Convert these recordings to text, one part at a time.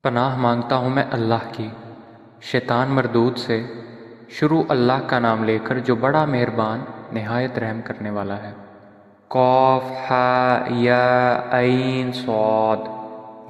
پناہ مانگتا ہوں میں اللہ کی شیطان مردود سے۔ شروع اللہ کا نام لے کر جو بڑا مہربان نہایت رحم کرنے والا ہے۔ قاف ہا یا عین صاد۔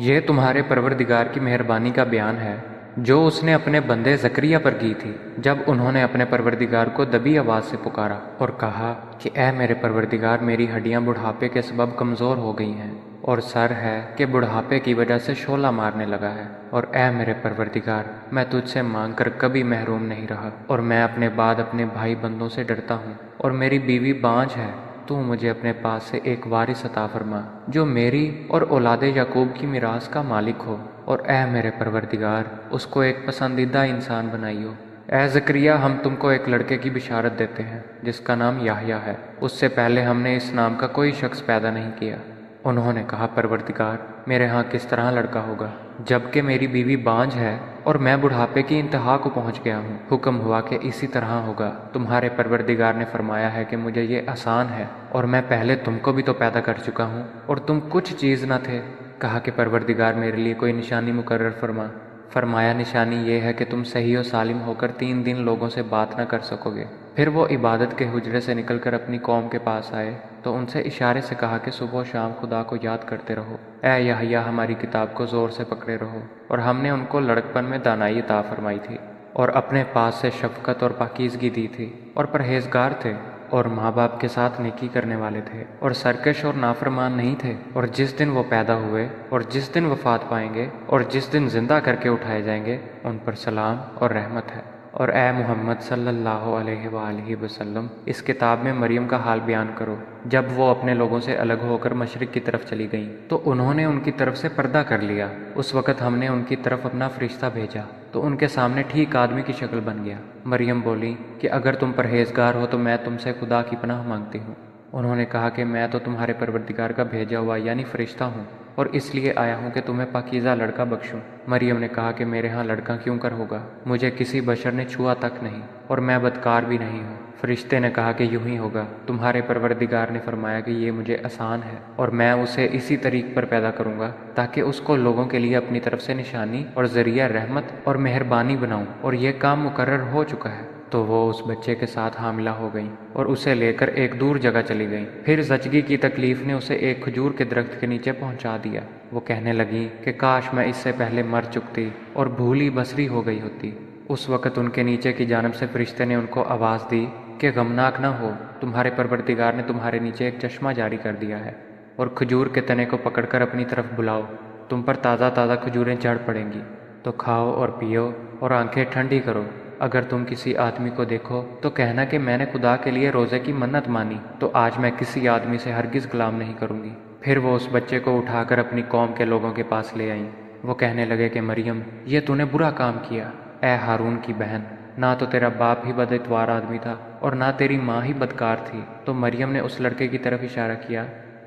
یہ تمہارے پروردگار کی مہربانی کا بیان ہے جو اس نے اپنے بندے زکریا پر کی تھی جب انہوں نے اپنے پروردگار کو دبی آواز سے پکارا اور کہا کہ اے میرے پروردگار، میری ہڈیاں بڑھاپے کے سبب کمزور ہو گئی ہیں اور سر ہے کہ بڑھاپے کی وجہ سے شعلہ مارنے لگا ہے، اور اے میرے پروردگار، میں تجھ سے مانگ کر کبھی محروم نہیں رہا، اور میں اپنے بعد اپنے بھائی بندوں سے ڈرتا ہوں، اور میری بیوی بانجھ ہے۔ تو مجھے اپنے پاس سے ایک وارث عطا فرما جو میری اور اولاد یعقوب کی میراث کا مالک ہو، اور اے میرے پروردگار، اس کو ایک پسندیدہ انسان بنائیو۔ اے زکریا، ہم تم کو ایک لڑکے کی بشارت دیتے ہیں جس کا نام یحییٰ ہے، اس سے پہلے ہم نے اس نام کا کوئی شخص پیدا نہیں کیا۔ انہوں نے کہا پروردگار، میرے ہاں کس طرح لڑکا ہوگا جبکہ میری بیوی بانجھ ہے اور میں بڑھاپے کی انتہا کو پہنچ گیا ہوں؟ حکم ہوا کہ اسی طرح ہوگا۔ تمہارے پروردگار نے فرمایا ہے کہ مجھے یہ آسان ہے، اور میں پہلے تم کو بھی تو پیدا کر چکا ہوں اور تم کچھ چیز نہ تھے۔ کہا کہ پروردگار میرے لیے کوئی نشانی مقرر فرما۔ فرمایا نشانی یہ ہے کہ تم صحیح و سالم ہو کر 3 دن لوگوں سے بات نہ کر سکو گے۔ پھر وہ عبادت کے حجرے سے نکل کر اپنی قوم کے پاس آئے تو ان سے اشارے سے کہا کہ صبح و شام خدا کو یاد کرتے رہو۔ اے یحییٰ، ہماری کتاب کو زور سے پکڑے رہو، اور ہم نے ان کو لڑکپن میں دانائی عطا فرمائی تھی، اور اپنے پاس سے شفقت اور پاکیزگی دی تھی، اور پرہیزگار تھے، اور ماں باپ کے ساتھ نیکی کرنے والے تھے، اور سرکش اور نافرمان نہیں تھے۔ اور جس دن وہ پیدا ہوئے اور جس دن وفات پائیں گے اور جس دن زندہ کر کے اٹھائے جائیں گے، ان پر سلام اور رحمت ہے۔ اور اے محمد صلی اللہ علیہ وآلہ وسلم، اس کتاب میں مریم کا حال بیان کرو۔ جب وہ اپنے لوگوں سے الگ ہو کر مشرق کی طرف چلی گئیں تو انہوں نے ان کی طرف سے پردہ کر لیا۔ اس وقت ہم نے ان کی طرف اپنا فرشتہ بھیجا تو ان کے سامنے ٹھیک آدمی کی شکل بن گیا۔ مریم بولی کہ اگر تم پرہیزگار ہو تو میں تم سے خدا کی پناہ مانگتی ہوں۔ انہوں نے کہا کہ میں تو تمہارے پروردگار کا بھیجا ہوا یعنی فرشتہ ہوں، اور اس لیے آیا ہوں کہ تمہیں پاکیزہ لڑکا بخشوں۔ مریم نے کہا کہ میرے ہاں لڑکا کیوں کر ہوگا؟ مجھے کسی بشر نے چھوا تک نہیں، اور میں بدکار بھی نہیں ہوں۔ فرشتے نے کہا کہ یوں ہی ہوگا، تمہارے پروردگار نے فرمایا کہ یہ مجھے آسان ہے، اور میں اسے اسی طریق پر پیدا کروں گا تاکہ اس کو لوگوں کے لیے اپنی طرف سے نشانی اور ذریعہ رحمت اور مہربانی بناؤں، اور یہ کام مقرر ہو چکا ہے۔ تو وہ اس بچے کے ساتھ حاملہ ہو گئیں اور اسے لے کر ایک دور جگہ چلی گئیں۔ پھر زچگی کی تکلیف نے اسے ایک کھجور کے درخت کے نیچے پہنچا دیا۔ وہ کہنے لگیں کہ کاش میں اس سے پہلے مر چکتی اور بھولی بسری ہو گئی ہوتی۔ اس وقت ان کے نیچے کی جانب سے فرشتے نے ان کو آواز دی کہ غمناک نہ ہو، تمہارے پروردگار نے تمہارے نیچے ایک چشمہ جاری کر دیا ہے، اور کھجور کے تنے کو پکڑ کر اپنی طرف بلاؤ، تم پر تازہ تازہ کھجوریں جھڑ پڑیں گی، تو کھاؤ اور پیو اور آنکھیں ٹھنڈی کرو۔ اگر تم کسی آدمی کو دیکھو تو کہنا کہ میں نے خدا کے لیے روزے کی منت مانی، تو آج میں کسی آدمی سے ہرگز کلام نہیں کروں گی۔ پھر وہ اس بچے کو اٹھا کر اپنی قوم کے لوگوں کے پاس لے آئیں۔ وہ کہنے لگے کہ مریم، یہ تو نے برا کام کیا۔ اے ہارون کی بہن، نہ تو تیرا باپ ہی بد اتوار آدمی تھا اور نہ تیری ماں ہی بدکار تھی۔ تو مریم نے اس لڑکے کی طرف اشارہ کیا۔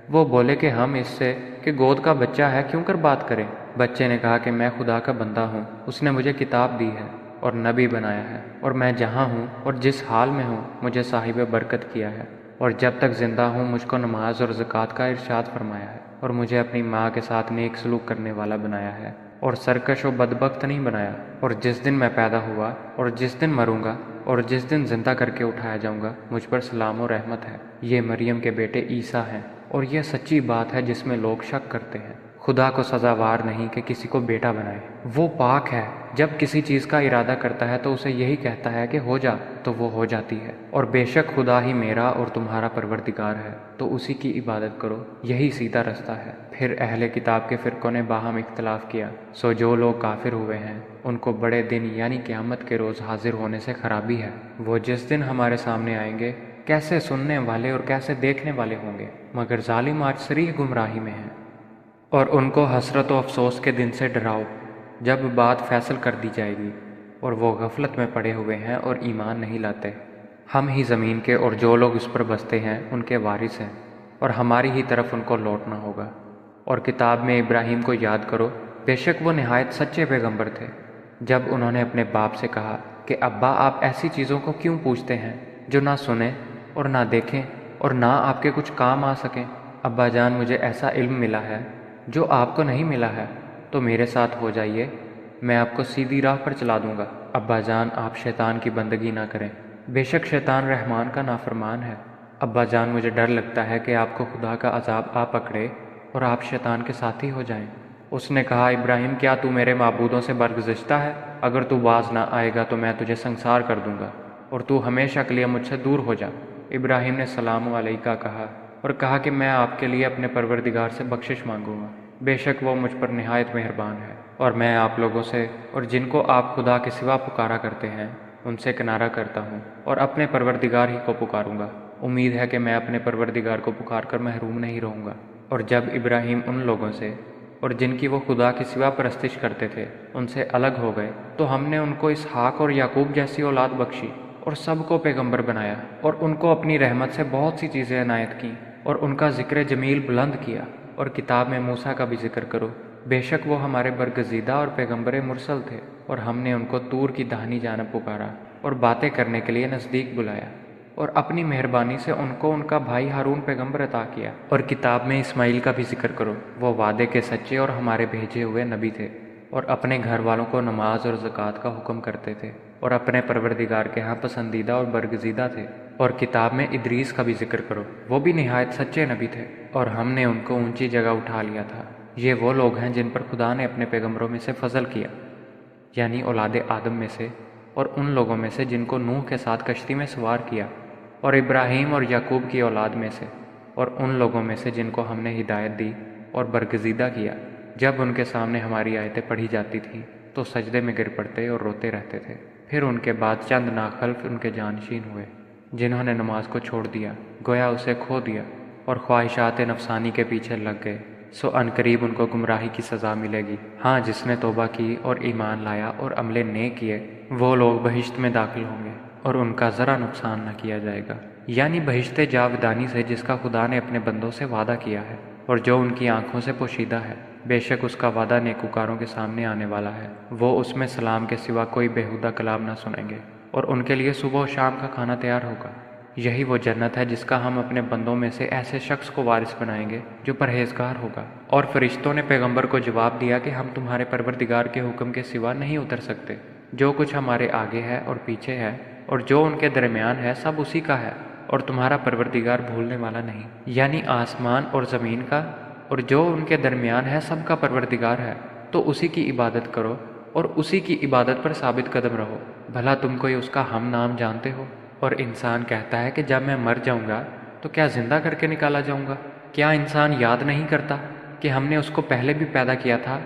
وہ بولے کہ ہم اس سے کہ گود کا بچہ ہے کیوں کر بات کریں؟ بچے نے کہا کہ میں خدا کا بندہ ہوں، اس نے مجھے کتاب دی ہے اور نبی بنایا ہے، اور میں جہاں ہوں اور جس حال میں ہوں مجھے صاحب برکت کیا ہے، اور جب تک زندہ ہوں مجھ کو نماز اور زکوٰۃ کا ارشاد فرمایا ہے، اور مجھے اپنی ماں کے ساتھ نیک سلوک کرنے والا بنایا ہے، اور سرکش و بدبخت نہیں بنایا۔ اور جس دن میں پیدا ہوا اور جس دن مروں گا اور جس دن زندہ کر کے اٹھایا جاؤں گا، مجھ پر سلام و رحمت ہے۔ یہ مریم کے بیٹے عیسیٰ ہیں، اور یہ سچی بات ہے جس میں لوگ شک کرتے ہیں۔ خدا کو سزاوار نہیں کہ کسی کو بیٹا بنائے۔ وہ پاک ہے، جب کسی چیز کا ارادہ کرتا ہے تو اسے یہی کہتا ہے کہ ہو جا، تو وہ ہو جاتی ہے۔ اور بے شک خدا ہی میرا اور تمہارا پروردگار ہے، تو اسی کی عبادت کرو، یہی سیدھا رستہ ہے۔ پھر اہل کتاب کے فرقوں نے باہم اختلاف کیا، سو جو لوگ کافر ہوئے ہیں ان کو بڑے دن یعنی قیامت کے روز حاضر ہونے سے خرابی ہے۔ وہ جس دن ہمارے سامنے آئیں گے کیسے سننے والے اور کیسے دیکھنے والے ہوں گے، مگر ظالم آج صریح گمراہی میں ہیں۔ اور ان کو حسرت و افسوس کے دن سے ڈراؤ جب بات فیصل کر دی جائے گی، اور وہ غفلت میں پڑے ہوئے ہیں اور ایمان نہیں لاتے۔ ہم ہی زمین کے اور جو لوگ اس پر بستے ہیں ان کے وارث ہیں، اور ہماری ہی طرف ان کو لوٹنا ہوگا۔ اور کتاب میں ابراہیم کو یاد کرو، بے شک وہ نہایت سچے پیغمبر تھے۔ جب انہوں نے اپنے باپ سے کہا کہ ابا، آپ ایسی چیزوں کو کیوں پوچھتے ہیں جو نہ سنیں اور نہ دیکھیں اور نہ آپ کے کچھ کام آ سکیں؟ ابا جان، مجھے ایسا علم ملا ہے جو آپ کو نہیں ملا ہے، تو میرے ساتھ ہو جائیے، میں آپ کو سیدھی راہ پر چلا دوں گا۔ ابا جان، آپ شیطان کی بندگی نہ کریں، بے شک شیطان رحمان کا نافرمان ہے۔ ابا جان، مجھے ڈر لگتا ہے کہ آپ کو خدا کا عذاب آ پکڑے اور آپ شیطان کے ساتھی ہو جائیں۔ اس نے کہا، ابراہیم، کیا تو میرے معبودوں سے برگزشتہ ہے؟ اگر تو باز نہ آئے گا تو میں تجھے سنسار کر دوں گا اور تو ہمیشہ کے لیے مجھ سے دور ہو جا۔ ابراہیم نے سلام علیکہ کہا اور کہا کہ میں آپ کے لیے اپنے پروردگار سے بخشش مانگوں گا، بے شک وہ مجھ پر نہایت مہربان ہے، اور میں آپ لوگوں سے اور جن کو آپ خدا کے سوا پکارا کرتے ہیں ان سے کنارہ کرتا ہوں اور اپنے پروردگار ہی کو پکاروں گا۔ امید ہے کہ میں اپنے پروردگار کو پکار کر محروم نہیں رہوں گا۔ اور جب ابراہیم ان لوگوں سے اور جن کی وہ خدا کے سوا پرستش کرتے تھے ان سے الگ ہو گئے تو ہم نے ان کو اسحاق اور یعقوب جیسی اولاد بخشی اور سب کو پیغمبر بنایا، اور ان کو اپنی رحمت سے بہت سی چیزیں عنایت کیں اور ان کا ذکر جمیل بلند کیا۔ اور کتاب میں موسیٰ کا بھی ذکر کرو، بے شک وہ ہمارے برگزیدہ اور پیغمبر مرسل تھے، اور ہم نے ان کو طور کی داہنی جانب پکارا اور باتیں کرنے کے لیے نزدیک بلایا، اور اپنی مہربانی سے ان کو ان کا بھائی ہارون پیغمبر عطا کیا۔ اور کتاب میں اسماعیل کا بھی ذکر کرو، وہ وعدے کے سچے اور ہمارے بھیجے ہوئے نبی تھے، اور اپنے گھر والوں کو نماز اور زکوٰۃ کا حکم کرتے تھے، اور اپنے پروردگار کے ہاں پسندیدہ اور برگزیدہ تھے۔ اور کتاب میں ادریس کا بھی ذکر کرو، وہ بھی نہایت سچے نبی تھے، اور ہم نے ان کو اونچی جگہ اٹھا لیا تھا۔ یہ وہ لوگ ہیں جن پر خدا نے اپنے پیغمبروں میں سے فضل کیا، یعنی اولاد آدم میں سے، اور ان لوگوں میں سے جن کو نوح کے ساتھ کشتی میں سوار کیا، اور ابراہیم اور یعقوب کی اولاد میں سے، اور ان لوگوں میں سے جن کو ہم نے ہدایت دی اور برگزیدہ کیا۔ جب ان کے سامنے ہماری آیتیں پڑھی جاتی تھیں تو سجدے میں گر پڑتے اور روتے رہتے تھے۔ پھر ان کے بعد چند ناخلف ان کے جانشین ہوئے جنہوں نے نماز کو چھوڑ دیا، گویا اسے کھو دیا، اور خواہشات نفسانی کے پیچھے لگ گئے، سو عنقریب ان کو گمراہی کی سزا ملے گی۔ ہاں، جس نے توبہ کی اور ایمان لایا اور عمل نیک کیے، وہ لوگ بہشت میں داخل ہوں گے اور ان کا ذرا نقصان نہ کیا جائے گا، یعنی بہشت جاودانی سے جس کا خدا نے اپنے بندوں سے وعدہ کیا ہے اور جو ان کی آنکھوں سے پوشیدہ ہے۔ بے شک اس کا وعدہ نیکوکاروں کے سامنے آنے والا ہے، وہ اس میں سلام کے سوا کوئی بیہودہ کلام نہ سنیں گے، اور ان کے لیے صبح و شام کا کھانا تیار ہوگا۔ یہی وہ جنت ہے جس کا ہم اپنے بندوں میں سے ایسے شخص کو وارث بنائیں گے جو پرہیزگار ہوگا۔ اور فرشتوں نے پیغمبر کو جواب دیا کہ ہم تمہارے پروردگار کے حکم کے سوا نہیں اتر سکتے، جو کچھ ہمارے آگے ہے اور پیچھے ہے اور جو ان کے درمیان ہے سب اسی کا ہے، اور تمہارا پروردگار بھولنے والا نہیں، یعنی آسمان اور زمین کا اور جو ان کے درمیان ہے سب کا پروردگار ہے، تو اسی کی عبادت کرو اور اسی کی عبادت پر ثابت قدم رہو۔ بھلا تم کوئی اس کا ہم نام جانتے ہو؟ اور انسان کہتا ہے کہ جب میں مر جاؤں گا تو کیا زندہ کر کے نکالا جاؤں گا؟ کیا انسان یاد نہیں کرتا کہ ہم نے اس کو پہلے بھی پیدا کیا تھا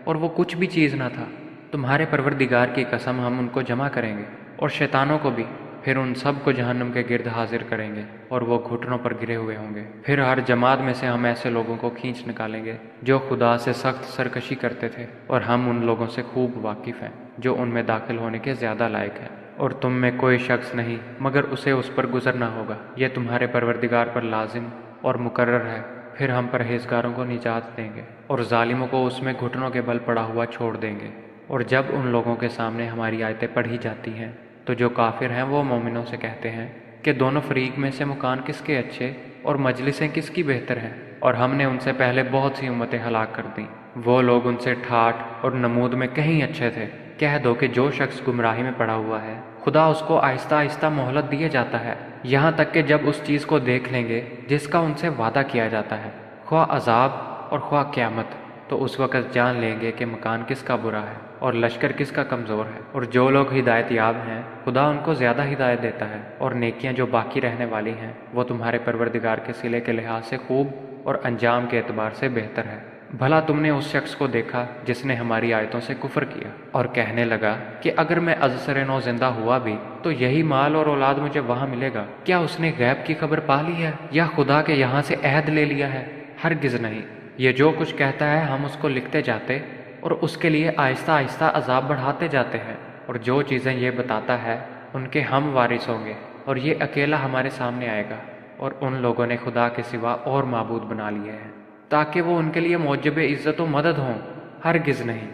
اور وہ کچھ بھی چیز نہ تھا؟ تمہارے پروردگار کی قسم، ہم ان کو جمع کریں گے اور شیطانوں کو بھی، پھر ان سب کو جہنم کے گرد حاضر کریں گے اور وہ گھٹنوں پر گرے ہوئے ہوں گے۔ پھر ہر جماعت میں سے ہم ایسے لوگوں کو کھینچ نکالیں گے جو خدا سے سخت سرکشی کرتے تھے، اور ہم ان لوگوں سے خوب واقف ہیں جو ان میں داخل ہونے کے زیادہ لائق ہیں۔ اور تم میں کوئی شخص نہیں مگر اسے اس پر گزرنا ہوگا، یہ تمہارے پروردگار پر لازم اور مقرر ہے۔ پھر ہم پرہیزگاروں کو نجات دیں گے اور ظالموں کو اس میں گھٹنوں کے بل پڑا ہوا چھوڑ دیں گے۔ اور جب ان لوگوں کے سامنے ہماری آیتیں پڑھی جاتی ہیں تو جو کافر ہیں وہ مومنوں سے کہتے ہیں کہ دونوں فریق میں سے مکان کس کے اچھے اور مجلسیں کس کی بہتر ہیں، اور ہم نے ان سے پہلے بہت سی امتیں ہلاک کر دیں، وہ لوگ ان سے ٹھاٹھ اور نمود میں کہیں اچھے تھے۔ کہہ دو کہ جو شخص گمراہی میں پڑا ہوا ہے خدا اس کو آہستہ آہستہ مہلت دیے جاتا ہے، یہاں تک کہ جب اس چیز کو دیکھ لیں گے جس کا ان سے وعدہ کیا جاتا ہے، خواہ عذاب اور خواہ قیامت، تو اس وقت جان لیں گے کہ مکان کس کا برا ہے اور لشکر کس کا کمزور ہے۔ اور جو لوگ ہدایت یاب ہیں خدا ان کو زیادہ ہدایت دیتا ہے، اور نیکیاں جو باقی رہنے والی ہیں وہ تمہارے پروردگار کے صلے کے لحاظ سے خوب اور انجام کے اعتبار سے بہتر ہے۔ بھلا تم نے اس شخص کو دیکھا جس نے ہماری آیتوں سے کفر کیا اور کہنے لگا کہ اگر میں ازسر نو زندہ ہوا بھی تو یہی مال اور اولاد مجھے وہاں ملے گا؟ کیا اس نے غیب کی خبر پا لی ہے یا خدا کے یہاں سے عہد لے لیا ہے؟ ہرگز نہیں، یہ جو کچھ کہتا ہے ہم اس کو لکھتے جاتے اور اس کے لیے آہستہ آہستہ عذاب بڑھاتے جاتے ہیں، اور جو چیزیں یہ بتاتا ہے ان کے ہم وارث ہوں گے، اور یہ اکیلا ہمارے سامنے آئے گا۔ اور ان لوگوں نے خدا کے سوا اور معبود بنا لیے ہیں تاکہ وہ ان کے لیے موجب عزت و مدد ہوں، ہرگز نہیں،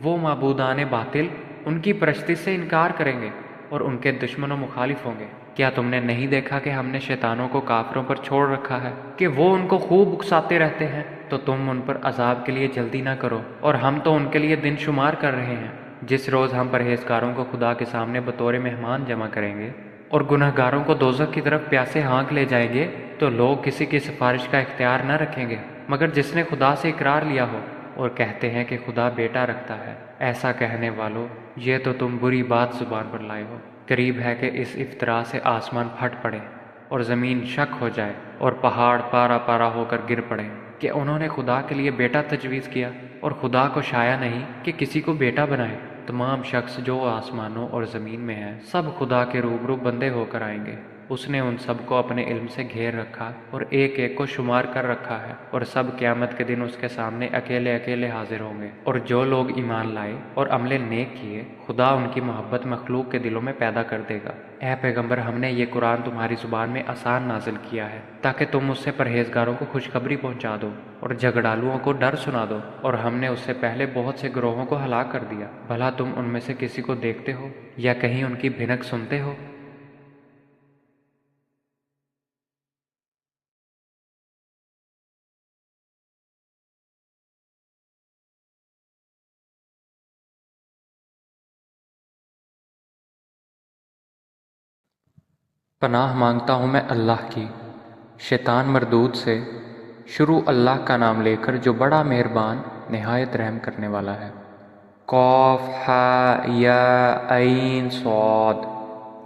وہ معبودان باطل ان کی پرستی سے انکار کریں گے اور ان کے دشمن و مخالف ہوں گے۔ کیا تم نے نہیں دیکھا کہ ہم نے شیطانوں کو کافروں پر چھوڑ رکھا ہے کہ وہ ان کو خوب اکساتے رہتے ہیں؟ تو تم ان پر عذاب کے لیے جلدی نہ کرو، اور ہم تو ان کے لیے دن شمار کر رہے ہیں۔ جس روز ہم پرہیزگاروں کو خدا کے سامنے بطور مہمان جمع کریں گے اور گنہگاروں کو دوزخ کی طرف پیاسے ہانک لے جائیں گے، تو لوگ کسی کی سفارش کا اختیار نہ رکھیں گے مگر جس نے خدا سے اقرار لیا ہو، اور کہتے ہیں کہ خدا بیٹا رکھتا ہے۔ ایسا کہنے والو، یہ تو تم بری بات زبان پر لائے ہو۔ قریب ہے کہ اس افطرا سے آسمان پھٹ پڑے اور زمین شک ہو جائے اور پہاڑ پارا پارا ہو کر گر پڑے کہ انہوں نے خدا کے لیے بیٹا تجویز کیا، اور خدا کو شایع نہیں کہ کسی کو بیٹا بنائے۔ تمام شخص جو آسمانوں اور زمین میں ہیں سب خدا کے روبرو بندے ہو کر آئیں گے۔ اس نے ان سب کو اپنے علم سے گھیر رکھا اور ایک ایک کو شمار کر رکھا ہے، اور سب قیامت کے دن اس کے سامنے اکیلے اکیلے حاضر ہوں گے۔ اور جو لوگ ایمان لائے اور عمل نیک کیے، خدا ان کی محبت مخلوق کے دلوں میں پیدا کر دے گا۔ اے پیغمبر، ہم نے یہ قرآن تمہاری زبان میں آسان نازل کیا ہے تاکہ تم اس سے پرہیزگاروں کو خوشخبری پہنچا دو اور جھگڑالوؤں کو ڈر سنا دو، اور ہم نے اس سے پہلے بہت سے گروہوں کو ہلاک کر دیا۔ بھلا تم ان میں سے کسی کو دیکھتے ہو یا کہیں ان کی بھنک سنتے ہو؟ پناہ مانگتا ہوں میں اللہ کی شیطان مردود سے۔ شروع اللہ کا نام لے کر جو بڑا مہربان نہایت رحم کرنے والا ہے۔ قاف ہا یا عین صاد۔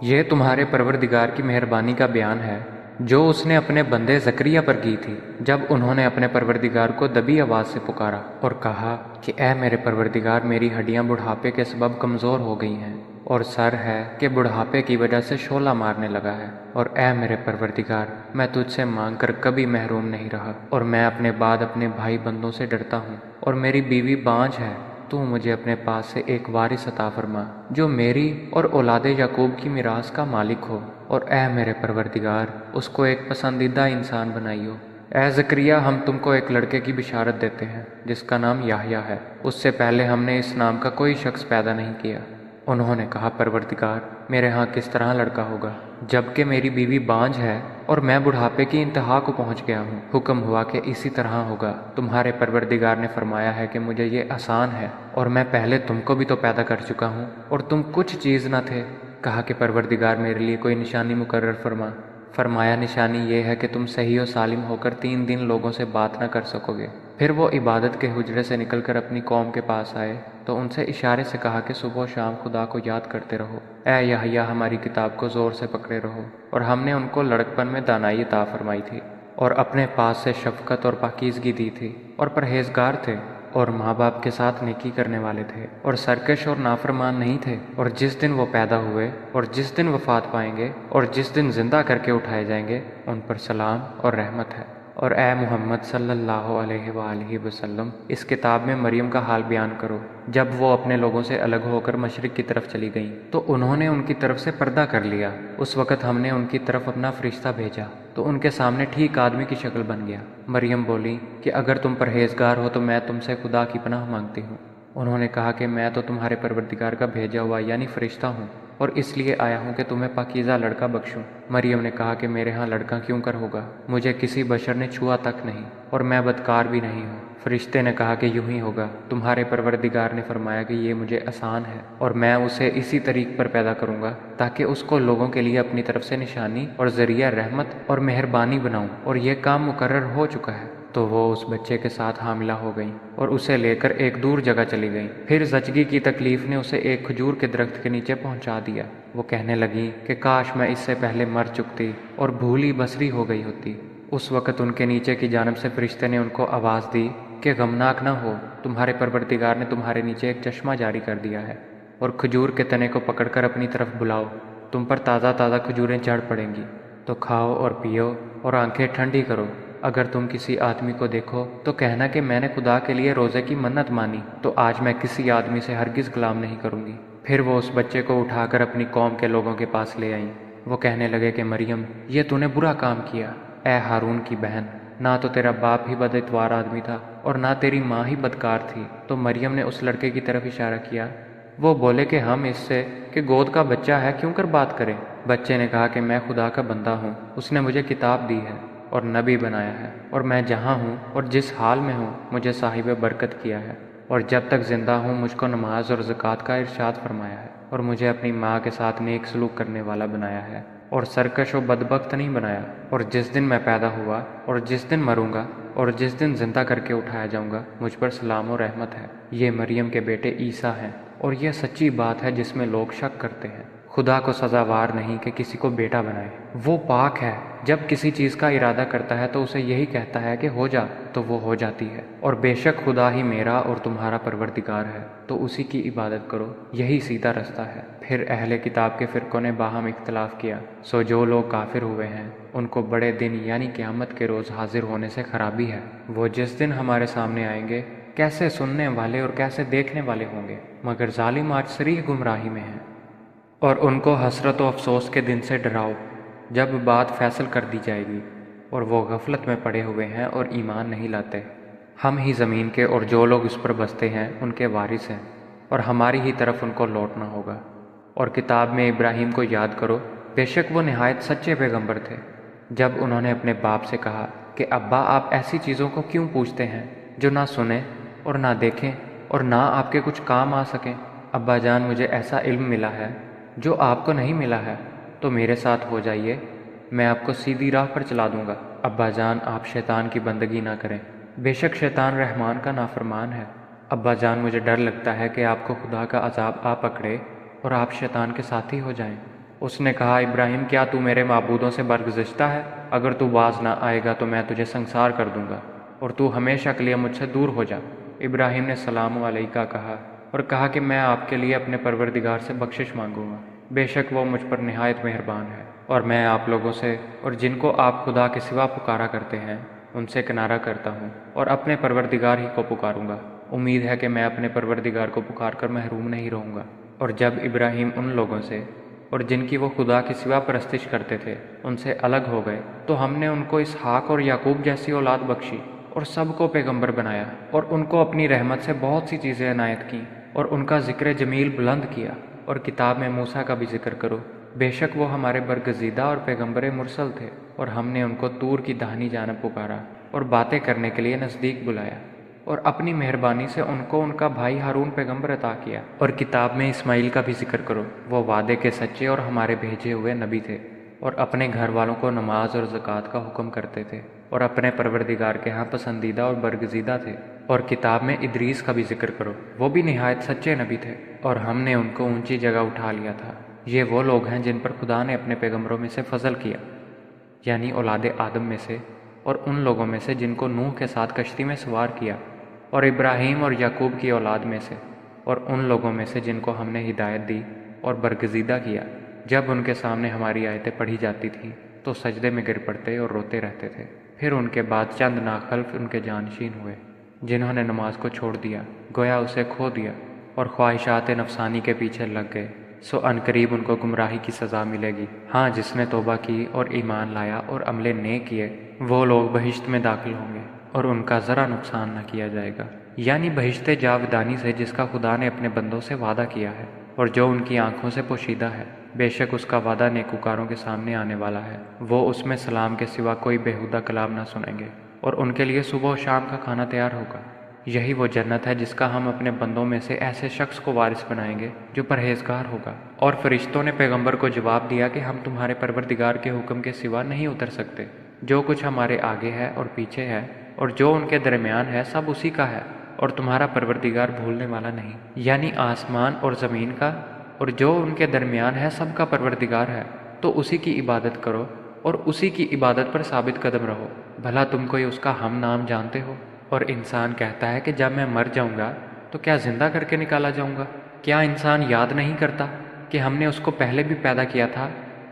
یہ تمہارے پروردگار کی مہربانی کا بیان ہے جو اس نے اپنے بندے زکریا پر کی تھی جب انہوں نے اپنے پروردگار کو دبی آواز سے پکارا اور کہا کہ اے میرے پروردگار، میری ہڈیاں بڑھاپے کے سبب کمزور ہو گئی ہیں، اور سر ہے کہ بڑھاپے کی وجہ سے شعلہ مارنے لگا ہے، اور اے میرے پروردگار، میں تجھ سے مانگ کر کبھی محروم نہیں رہا، اور میں اپنے بعد اپنے بھائی بندوں سے ڈرتا ہوں، اور میری بیوی بانجھ ہے۔ تو مجھے اپنے پاس سے ایک وارث عطا فرما جو میری اور اولاد یعقوب کی میراث کا مالک ہو، اور اے میرے پروردگار، اس کو ایک پسندیدہ انسان بنائیو۔ اے زکریا، ہم تم کو ایک لڑکے کی بشارت دیتے ہیں جس کا نام یحییٰ ہے۔ اس سے پہلے ہم نے اس نام کا کوئی شخص پیدا نہیں کیا۔ انہوں نے کہا، پروردگار، میرے ہاں کس طرح لڑکا ہوگا جبکہ میری بیوی بانجھ ہے اور میں بڑھاپے کی انتہا کو پہنچ گیا ہوں؟ حکم ہوا کہ اسی طرح ہوگا۔ تمہارے پروردگار نے فرمایا ہے کہ مجھے یہ آسان ہے، اور میں پہلے تم کو بھی تو پیدا کر چکا ہوں اور تم کچھ چیز نہ تھے۔ کہا کہ پروردگار، میرے لیے کوئی نشانی مقرر فرما۔ فرمایا، نشانی یہ ہے کہ تم صحیح و سالم ہو کر 3 دن لوگوں سے بات نہ کر سکو گے۔ پھر وہ عبادت کے حجرے سے نکل کر اپنی قوم کے پاس آئے تو ان سے اشارے سے کہا کہ صبح و شام خدا کو یاد کرتے رہو۔ اے یحییٰ، ہماری کتاب کو زور سے پکڑے رہو، اور ہم نے ان کو لڑکپن میں دانائی عطا فرمائی تھی، اور اپنے پاس سے شفقت اور پاکیزگی دی تھی، اور پرہیزگار تھے، اور ماں باپ کے ساتھ نیکی کرنے والے تھے، اور سرکش اور نافرمان نہیں تھے۔ اور جس دن وہ پیدا ہوئے اور جس دن وفات پائیں گے اور جس دن زندہ کر کے اٹھائے جائیں گے، ان پر سلام اور رحمت ہے۔ اور اے محمد صلی اللہ علیہ وآلہ وسلم، اس کتاب میں مریم کا حال بیان کرو۔ جب وہ اپنے لوگوں سے الگ ہو کر مشرق کی طرف چلی گئیں تو انہوں نے ان کی طرف سے پردہ کر لیا۔ اس وقت ہم نے ان کی طرف اپنا فرشتہ بھیجا تو ان کے سامنے ٹھیک آدمی کی شکل بن گیا۔ مریم بولی کہ اگر تم پرہیزگار ہو تو میں تم سے خدا کی پناہ مانگتی ہوں۔ انہوں نے کہا کہ میں تو تمہارے پروردگار کا بھیجا ہوا یعنی فرشتہ ہوں، اور اس لیے آیا ہوں کہ تمہیں پاکیزہ لڑکا بخشوں۔ مریم نے کہا کہ میرے ہاں لڑکا کیوں کر ہوگا؟ مجھے کسی بشر نے چھوا تک نہیں، اور میں بدکار بھی نہیں ہوں۔ فرشتے نے کہا کہ یوں ہی ہوگا، تمہارے پروردگار نے فرمایا کہ یہ مجھے آسان ہے، اور میں اسے اسی طریق پر پیدا کروں گا تاکہ اس کو لوگوں کے لیے اپنی طرف سے نشانی اور ذریعہ رحمت اور مہربانی بناؤں، اور یہ کام مقرر ہو چکا ہے۔ تو وہ اس بچے کے ساتھ حاملہ ہو گئیں اور اسے لے کر ایک دور جگہ چلی گئیں۔ پھر زچگی کی تکلیف نے اسے ایک کھجور کے درخت کے نیچے پہنچا دیا۔ وہ کہنے لگی کہ کاش میں اس سے پہلے مر چکتی اور بھولی بسری ہو گئی ہوتی۔ اس وقت ان کے نیچے کی جانب سے فرشتے نے ان کو آواز دی کہ غمناک نہ ہو، تمہارے پروردگار نے تمہارے نیچے ایک چشمہ جاری کر دیا ہے، اور کھجور کے تنے کو پکڑ کر اپنی طرف بلاؤ، تم پر تازہ تازہ کھجوریں چڑھ پڑیں گی، تو کھاؤ اور پیو اور آنکھیں ٹھنڈی کرو۔ اگر تم کسی آدمی کو دیکھو تو کہنا کہ میں نے خدا کے لیے روزے کی منت مانی، تو آج میں کسی آدمی سے ہرگز کلام نہیں کروں گی۔ پھر وہ اس بچے کو اٹھا کر اپنی قوم کے لوگوں کے پاس لے آئیں۔ وہ کہنے لگے کہ مریم، یہ تو نے برا کام کیا۔ اے ہارون کی بہن، نہ تو تیرا باپ ہی بد اتوار آدمی تھا اور نہ تیری ماں ہی بدکار تھی۔ تو مریم نے اس لڑکے کی طرف اشارہ کیا۔ وہ بولے کہ ہم اس سے کہ گود کا بچہ ہے کیوں کر بات کریں؟ بچے نے کہا کہ میں خدا کا بندہ ہوں، اس نے مجھے کتاب دی ہے اور نبی بنایا ہے، اور میں جہاں ہوں اور جس حال میں ہوں مجھے صاحب برکت کیا ہے، اور جب تک زندہ ہوں مجھ کو نماز اور زکوٰۃ کا ارشاد فرمایا ہے، اور مجھے اپنی ماں کے ساتھ نیک سلوک کرنے والا بنایا ہے، اور سرکش و بدبخت نہیں بنایا، اور جس دن میں پیدا ہوا اور جس دن مروں گا اور جس دن زندہ کر کے اٹھایا جاؤں گا مجھ پر سلام و رحمت ہے۔ یہ مریم کے بیٹے عیسیٰ ہیں، اور یہ سچی بات ہے جس میں لوگ شک کرتے ہیں۔ خدا کو سزاوار نہیں کہ کسی کو بیٹا بنائے، وہ پاک ہے، جب کسی چیز کا ارادہ کرتا ہے تو اسے یہی کہتا ہے کہ ہو جا تو وہ ہو جاتی ہے، اور بے شک خدا ہی میرا اور تمہارا پروردگار ہے، تو اسی کی عبادت کرو، یہی سیدھا رستہ ہے۔ پھر اہل کتاب کے فرقوں نے باہم اختلاف کیا، سو جو لوگ کافر ہوئے ہیں ان کو بڑے دن یعنی قیامت کے روز حاضر ہونے سے خرابی ہے۔ وہ جس دن ہمارے سامنے آئیں گے کیسے سننے والے اور کیسے دیکھنے والے ہوں گے، مگر ظالم آج صریح گمراہی میں ہیں۔ اور ان کو حسرت و افسوس کے دن سے ڈراؤ جب بات فیصل کر دی جائے گی، اور وہ غفلت میں پڑے ہوئے ہیں اور ایمان نہیں لاتے۔ ہم ہی زمین کے اور جو لوگ اس پر بستے ہیں ان کے وارث ہیں، اور ہماری ہی طرف ان کو لوٹنا ہوگا۔ اور کتاب میں ابراہیم کو یاد کرو، بے شک وہ نہایت سچے پیغمبر تھے، جب انہوں نے اپنے باپ سے کہا کہ ابا آپ ایسی چیزوں کو کیوں پوچھتے ہیں جو نہ سنیں اور نہ دیکھیں اور نہ آپ کے کچھ کام آ سکیں۔ ابا جان مجھے ایسا علم ملا ہے جو آپ کو نہیں ملا ہے، تو میرے ساتھ ہو جائیے، میں آپ کو سیدھی راہ پر چلا دوں گا۔ ابا جان آپ شیطان کی بندگی نہ کریں، بے شک شیطان رحمان کا نافرمان ہے۔ ابا جان مجھے ڈر لگتا ہے کہ آپ کو خدا کا عذاب آ پکڑے اور آپ شیطان کے ساتھی ہو جائیں۔ اس نے کہا ابراہیم کیا تو میرے معبودوں سے برگزشتہ ہے؟ اگر تو باز نہ آئے گا تو میں تجھے سنسار کر دوں گا، اور تو ہمیشہ کے لیے مجھ سے دور ہو جا۔ ابراہیم نے سلام علیکہ کہا اور کہا کہ میں آپ کے لیے اپنے پروردگار سے بخشش مانگوں گا، بے شک وہ مجھ پر نہایت مہربان ہے۔ اور میں آپ لوگوں سے اور جن کو آپ خدا کے سوا پکارا کرتے ہیں ان سے کنارہ کرتا ہوں، اور اپنے پروردگار ہی کو پکاروں گا۔ امید ہے کہ میں اپنے پروردگار کو پکار کر محروم نہیں رہوں گا۔ اور جب ابراہیم ان لوگوں سے اور جن کی وہ خدا کے سوا پرستش کرتے تھے ان سے الگ ہو گئے تو ہم نے ان کو اسحاق اور یعقوب جیسی اولاد بخشی، اور سب کو پیغمبر بنایا، اور ان کو اپنی رحمت سے بہت سی چیزیں عنایت کیں، اور ان کا ذکر جمیل بلند کیا۔ اور کتاب میں موسیٰ کا بھی ذکر کرو، بے شک وہ ہمارے برگزیدہ اور پیغمبر مرسل تھے، اور ہم نے ان کو طور کی داہنی جانب پکارا اور باتیں کرنے کے لیے نزدیک بلایا، اور اپنی مہربانی سے ان کو ان کا بھائی ہارون پیغمبر عطا کیا۔ اور کتاب میں اسماعیل کا بھی ذکر کرو، وہ وعدے کے سچے اور ہمارے بھیجے ہوئے نبی تھے، اور اپنے گھر والوں کو نماز اور زکوٰۃ کا حکم کرتے تھے، اور اپنے پروردگار کے ہاں پسندیدہ اور برگزیدہ تھے۔ اور کتاب میں ادریس کا بھی ذکر کرو، وہ بھی نہایت سچے نبی تھے، اور ہم نے ان کو اونچی جگہ اٹھا لیا تھا۔ یہ وہ لوگ ہیں جن پر خدا نے اپنے پیغمبروں میں سے فضل کیا، یعنی اولاد آدم میں سے، اور ان لوگوں میں سے جن کو نوح کے ساتھ کشتی میں سوار کیا، اور ابراہیم اور یعقوب کی اولاد میں سے، اور ان لوگوں میں سے جن کو ہم نے ہدایت دی اور برگزیدہ کیا۔ جب ان کے سامنے ہماری آیتیں پڑھی جاتی تھیں تو سجدے میں گر پڑتے اور روتے رہتے تھے۔ پھر ان کے بعد چند ناخلف ان کے جانشین ہوئے جنہوں نے نماز کو چھوڑ دیا، گویا اسے کھو دیا، اور خواہشات نفسانی کے پیچھے لگ گئے، سو عنقریب ان کو گمراہی کی سزا ملے گی۔ ہاں جس نے توبہ کی اور ایمان لایا اور عمل نیک کیے وہ لوگ بہشت میں داخل ہوں گے، اور ان کا ذرا نقصان نہ کیا جائے گا، یعنی بہشت جاودانی سے جس کا خدا نے اپنے بندوں سے وعدہ کیا ہے، اور جو ان کی آنکھوں سے پوشیدہ ہے۔ بے شک اس کا وعدہ نیکوکاروں کے سامنے آنے والا ہے، وہ اس میں سلام کے سوا کوئی بیہودہ کلام نہ سنیں گے، اور ان کے لیے صبح و شام کا کھانا تیار ہوگا۔ یہی وہ جنت ہے جس کا ہم اپنے بندوں میں سے ایسے شخص کو وارث بنائیں گے جو پرہیزگار ہوگا۔ اور فرشتوں نے پیغمبر کو جواب دیا کہ ہم تمہارے پروردگار کے حکم کے سوا نہیں اتر سکتے، جو کچھ ہمارے آگے ہے اور پیچھے ہے اور جو ان کے درمیان ہے سب اسی کا ہے، اور تمہارا پروردگار بھولنے والا نہیں۔ یعنی آسمان اور زمین کا اور جو ان کے درمیان ہے سب کا پروردگار ہے، تو اسی کی عبادت کرو اور اسی کی عبادت پر ثابت قدم رہو۔ بھلا تم کوئی اس کا ہم نام جانتے ہو؟ اور انسان کہتا ہے کہ جب میں مر جاؤں گا تو کیا زندہ کر کے نکالا جاؤں گا؟ کیا انسان یاد نہیں کرتا کہ ہم نے اس کو پہلے بھی پیدا کیا تھا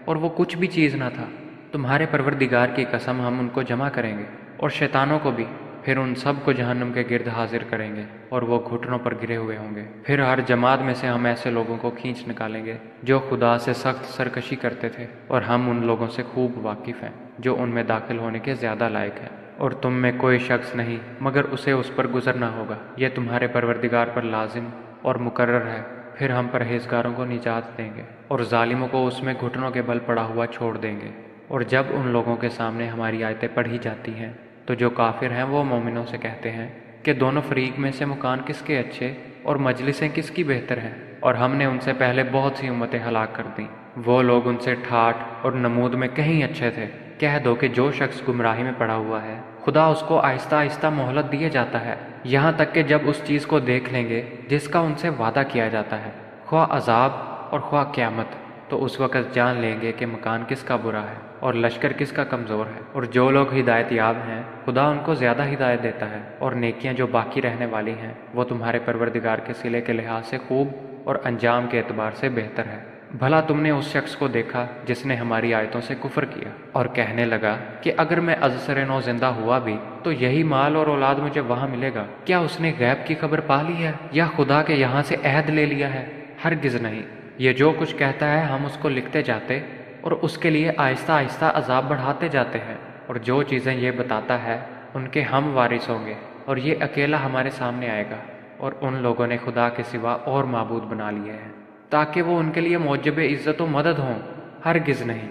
اور وہ کچھ بھی چیز نہ تھا؟ تمہارے پروردگار کی قسم ہم ان کو جمع کریں گے اور شیطانوں کو بھی، پھر ان سب کو جہنم کے گرد حاضر کریں گے اور وہ گھٹنوں پر گرے ہوئے ہوں گے۔ پھر ہر جماعت میں سے ہم ایسے لوگوں کو کھینچ نکالیں گے جو خدا سے سخت سرکشی کرتے تھے، اور ہم ان لوگوں سے خوب واقف ہیں جو ان میں داخل ہونے کے زیادہ لائق ہیں۔ اور تم میں کوئی شخص نہیں مگر اسے اس پر گزرنا ہوگا، یہ تمہارے پروردگار پر لازم اور مقرر ہے۔ پھر ہم پرہیزگاروں کو نجات دیں گے اور ظالموں کو اس میں گھٹنوں کے بل پڑا ہوا چھوڑ دیں گے۔ اور جب ان لوگوں کے سامنے ہماری آیتیں پڑھی جاتی ہیں تو جو کافر ہیں وہ مومنوں سے کہتے ہیں کہ دونوں فریق میں سے مکان کس کے اچھے اور مجلسیں کس کی بہتر ہیں، اور ہم نے ان سے پہلے بہت سی امتیں ہلاک کر دیں، وہ لوگ ان سے ٹھاٹھ اور نمود میں کہیں اچھے تھے۔ کہہ دو کہ جو شخص گمراہی میں پڑا ہوا ہے خدا اس کو آہستہ آہستہ مہلت دیے جاتا ہے، یہاں تک کہ جب اس چیز کو دیکھ لیں گے جس کا ان سے وعدہ کیا جاتا ہے، خواہ عذاب اور خواہ قیامت، تو اس وقت جان لیں گے کہ مکان کس کا برا ہے اور لشکر کس کا کمزور ہے۔ اور جو لوگ ہدایت یاب ہیں خدا ان کو زیادہ ہدایت دیتا ہے، اور نیکیاں جو باقی رہنے والی ہیں وہ تمہارے پروردگار کے صلے کے لحاظ سے خوب اور انجام کے اعتبار سے بہتر ہے۔ بھلا تم نے اس شخص کو دیکھا جس نے ہماری آیتوں سے کفر کیا اور کہنے لگا کہ اگر میں ازسر نو زندہ ہوا بھی تو یہی مال اور اولاد مجھے وہاں ملے گا؟ کیا اس نے غیب کی خبر پا لی ہے یا خدا کے یہاں سے عہد لے لیا ہے؟ ہرگز نہیں، یہ جو کچھ کہتا ہے ہم اس کو لکھتے جاتے اور اس کے لیے آہستہ آہستہ عذاب بڑھاتے جاتے ہیں، اور جو چیزیں یہ بتاتا ہے ان کے ہم وارث ہوں گے، اور یہ اکیلا ہمارے سامنے آئے گا۔ اور ان لوگوں نے خدا کے سوا اور معبود بنا لیے ہیں تاکہ وہ ان کے لیے موجب عزت و مدد ہوں، ہرگز نہیں،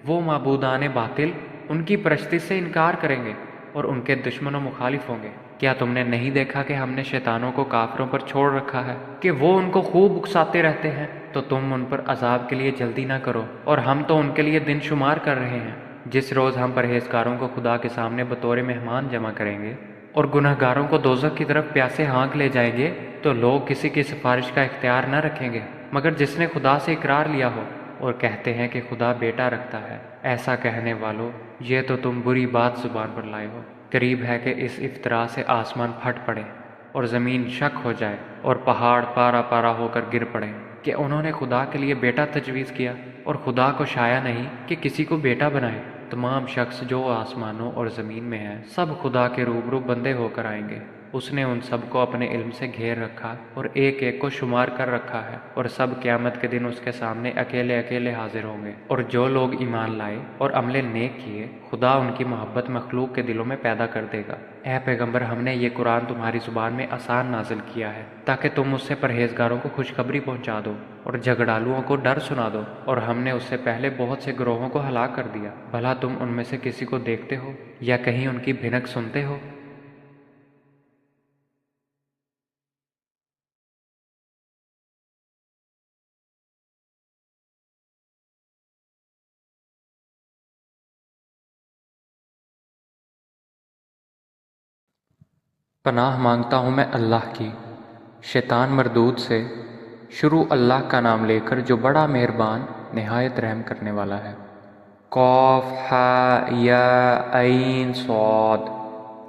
وہ معبودان باطل ان کی پرستی سے انکار کریں گے اور ان کے دشمن و مخالف ہوں گے۔ کیا تم نے نہیں دیکھا کہ ہم نے شیطانوں کو کافروں پر چھوڑ رکھا ہے کہ وہ ان کو خوب اکساتے رہتے ہیں؟ تو تم ان پر عذاب کے لیے جلدی نہ کرو، اور ہم تو ان کے لیے دن شمار کر رہے ہیں۔ جس روز ہم پرہیزگاروں کو خدا کے سامنے بطور مہمان جمع کریں گے اور گنہگاروں کو دوزخ کی طرف پیاسے ہانک لے جائیں گے، تو لوگ کسی کی سفارش کا اختیار نہ رکھیں گے مگر جس نے خدا سے اقرار لیا ہو، اور کہتے ہیں کہ خدا بیٹا رکھتا ہے۔ ایسا کہنے والو، یہ تو تم بری بات زبان پر لائے ہو۔ قریب ہے کہ اس افطرا سے آسمان پھٹ پڑے اور زمین شک ہو جائے اور پہاڑ پارا پارا ہو کر گر پڑے کہ انہوں نے خدا کے لیے بیٹا تجویز کیا، اور خدا کو شایع نہیں کہ کسی کو بیٹا بنائے۔ تمام شخص جو آسمانوں اور زمین میں ہیں سب خدا کے روبرو بندے ہو کر آئیں گے۔ اس نے ان سب کو اپنے علم سے گھیر رکھا اور ایک ایک کو شمار کر رکھا ہے، اور سب قیامت کے دن اس کے سامنے اکیلے اکیلے حاضر ہوں گے۔ اور جو لوگ ایمان لائے اور عمل نیک کیے خدا ان کی محبت مخلوق کے دلوں میں پیدا کر دے گا۔ اے پیغمبر، ہم نے یہ قرآن تمہاری زبان میں آسان نازل کیا ہے تاکہ تم اس سے پرہیزگاروں کو خوشخبری پہنچا دو اور جھگڑالوؤں کو ڈر سنا دو، اور ہم نے اس سے پہلے بہت سے گروہوں کو ہلاک کر دیا۔ بھلا تم ان میں سے کسی کو دیکھتے ہو یا کہیں ان کی بھنک سنتے ہو؟ پناہ مانگتا ہوں میں اللہ کی شیطان مردود سے، شروع اللہ کا نام لے کر جو بڑا مہربان نہایت رحم کرنے والا ہے۔ قاف ہا یا عین صاد،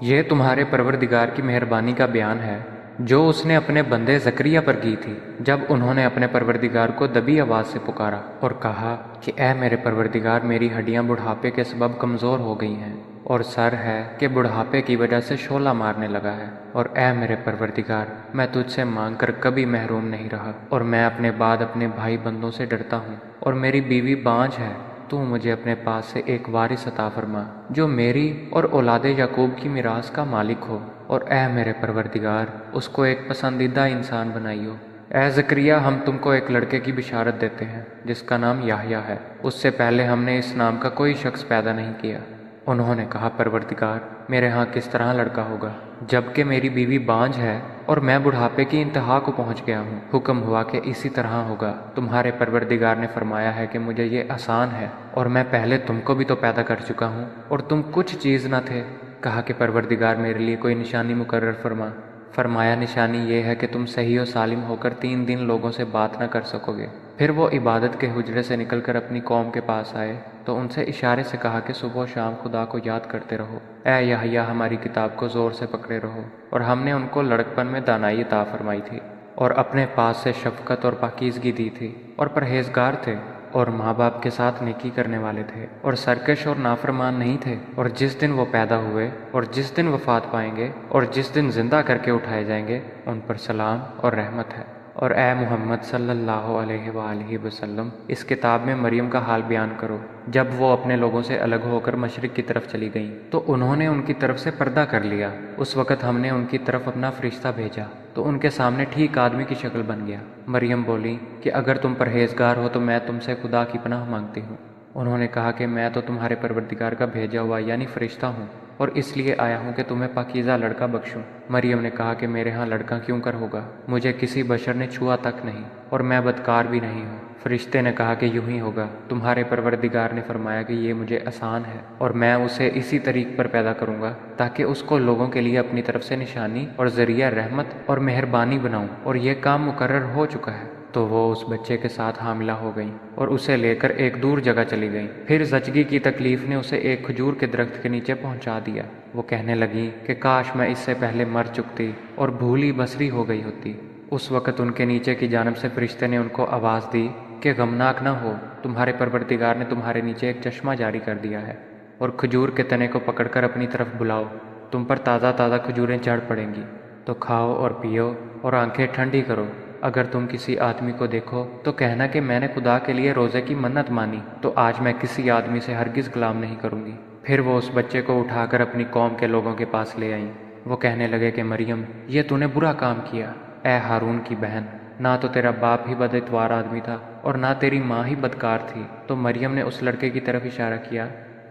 یہ تمہارے پروردگار کی مہربانی کا بیان ہے جو اس نے اپنے بندے زکریا پر کی تھی جب انہوں نے اپنے پروردگار کو دبی آواز سے پکارا اور کہا کہ اے میرے پروردگار، میری ہڈیاں بڑھاپے کے سبب کمزور ہو گئی ہیں، اور سر ہے کہ بڑھاپے کی وجہ سے شعلہ مارنے لگا ہے، اور اے میرے پروردگار، میں تجھ سے مانگ کر کبھی محروم نہیں رہا، اور میں اپنے بعد اپنے بھائی بندوں سے ڈرتا ہوں، اور میری بیوی بانجھ ہے۔ تو مجھے اپنے پاس سے ایک وارث عطا فرما جو میری اور اولاد یعقوب کی میراث کا مالک ہو، اور اے میرے پروردگار، اس کو ایک پسندیدہ انسان بنائیو۔ اے زکریا، ہم تم کو ایک لڑکے کی بشارت دیتے ہیں جس کا نام یحییٰ ہے، اس سے پہلے ہم نے اس نام کا کوئی شخص پیدا نہیں کیا۔ انہوں نے کہا، پروردگار، میرے ہاں کس طرح لڑکا ہوگا جبکہ میری بیوی بانجھ ہے اور میں بڑھاپے کی انتہا کو پہنچ گیا ہوں؟ حکم ہوا کہ اسی طرح ہوگا۔ تمہارے پروردگار نے فرمایا ہے کہ مجھے یہ آسان ہے، اور میں پہلے تم کو بھی تو پیدا کر چکا ہوں اور تم کچھ چیز نہ تھے۔ کہا کہ پروردگار، میرے لیے کوئی نشانی مقرر فرما۔ فرمایا، نشانی یہ ہے کہ تم صحیح و سالم ہو کر 3 دن لوگوں سے بات نہ کر سکو گے۔ پھر وہ عبادت کے حجرے سے نکل کر اپنی قوم کے پاس آئے تو ان سے اشارے سے کہا کہ صبح و شام خدا کو یاد کرتے رہو۔ اے یحییٰ، ہماری کتاب کو زور سے پکڑے رہو۔ اور ہم نے ان کو لڑکپن میں دانائی عطا فرمائی تھی، اور اپنے پاس سے شفقت اور پاکیزگی دی تھی، اور پرہیزگار تھے، اور ماں باپ کے ساتھ نیکی کرنے والے تھے، اور سرکش اور نافرمان نہیں تھے۔ اور جس دن وہ پیدا ہوئے اور جس دن وفات پائیں گے اور جس دن زندہ کر کے اٹھائے جائیں گے، ان پر سلام اور رحمت ہے۔ اور اے محمد صلی اللہ علیہ وآلہ وسلم اس کتاب میں مریم کا حال بیان کرو۔ جب وہ اپنے لوگوں سے الگ ہو کر مشرق کی طرف چلی گئیں تو انہوں نے ان کی طرف سے پردہ کر لیا۔ اس وقت ہم نے ان کی طرف اپنا فرشتہ بھیجا تو ان کے سامنے ٹھیک آدمی کی شکل بن گیا۔ مریم بولی کہ اگر تم پرہیزگار ہو تو میں تم سے خدا کی پناہ مانگتی ہوں۔ انہوں نے کہا کہ میں تو تمہارے پروردگار کا بھیجا ہوا یعنی فرشتہ ہوں، اور اس لیے آیا ہوں کہ تمہیں پاکیزہ لڑکا بخشوں۔ مریم نے کہا کہ میرے ہاں لڑکا کیوں کر ہوگا، مجھے کسی بشر نے چھوا تک نہیں اور میں بدکار بھی نہیں ہوں۔ فرشتے نے کہا کہ یوں ہی ہوگا، تمہارے پروردگار نے فرمایا کہ یہ مجھے آسان ہے اور میں اسے اسی طریق پر پیدا کروں گا تاکہ اس کو لوگوں کے لیے اپنی طرف سے نشانی اور ذریعہ رحمت اور مہربانی بناؤں، اور یہ کام مقرر ہو چکا ہے۔ تو وہ اس بچے کے ساتھ حاملہ ہو گئیں اور اسے لے کر ایک دور جگہ چلی گئیں۔ پھر زچگی کی تکلیف نے اسے ایک کھجور کے درخت کے نیچے پہنچا دیا۔ وہ کہنے لگیں کہ کاش میں اس سے پہلے مر چکتی اور بھولی بسری ہو گئی ہوتی۔ اس وقت ان کے نیچے کی جانب سے فرشتے نے ان کو آواز دی کہ غمناک نہ ہو، تمہارے پروردگار نے تمہارے نیچے ایک چشمہ جاری کر دیا ہے، اور کھجور کے تنے کو پکڑ کر اپنی طرف بلاؤ، تم پر تازہ تازہ کھجوریں جھڑ پڑیں گی، تو کھاؤ اور پیو اور آنکھیں ٹھنڈی کرو۔ اگر تم کسی آدمی کو دیکھو تو کہنا کہ میں نے خدا کے لیے روزے کی منت مانی، تو آج میں کسی آدمی سے ہرگز غلام نہیں کروں گی۔ پھر وہ اس بچے کو اٹھا کر اپنی قوم کے لوگوں کے پاس لے آئیں۔ وہ کہنے لگے کہ مریم، یہ تو نے برا کام کیا، اے ہارون کی بہن، نہ تو تیرا باپ ہی بد اتوار آدمی تھا اور نہ تیری ماں ہی بدکار تھی۔ تو مریم نے اس لڑکے کی طرف اشارہ کیا۔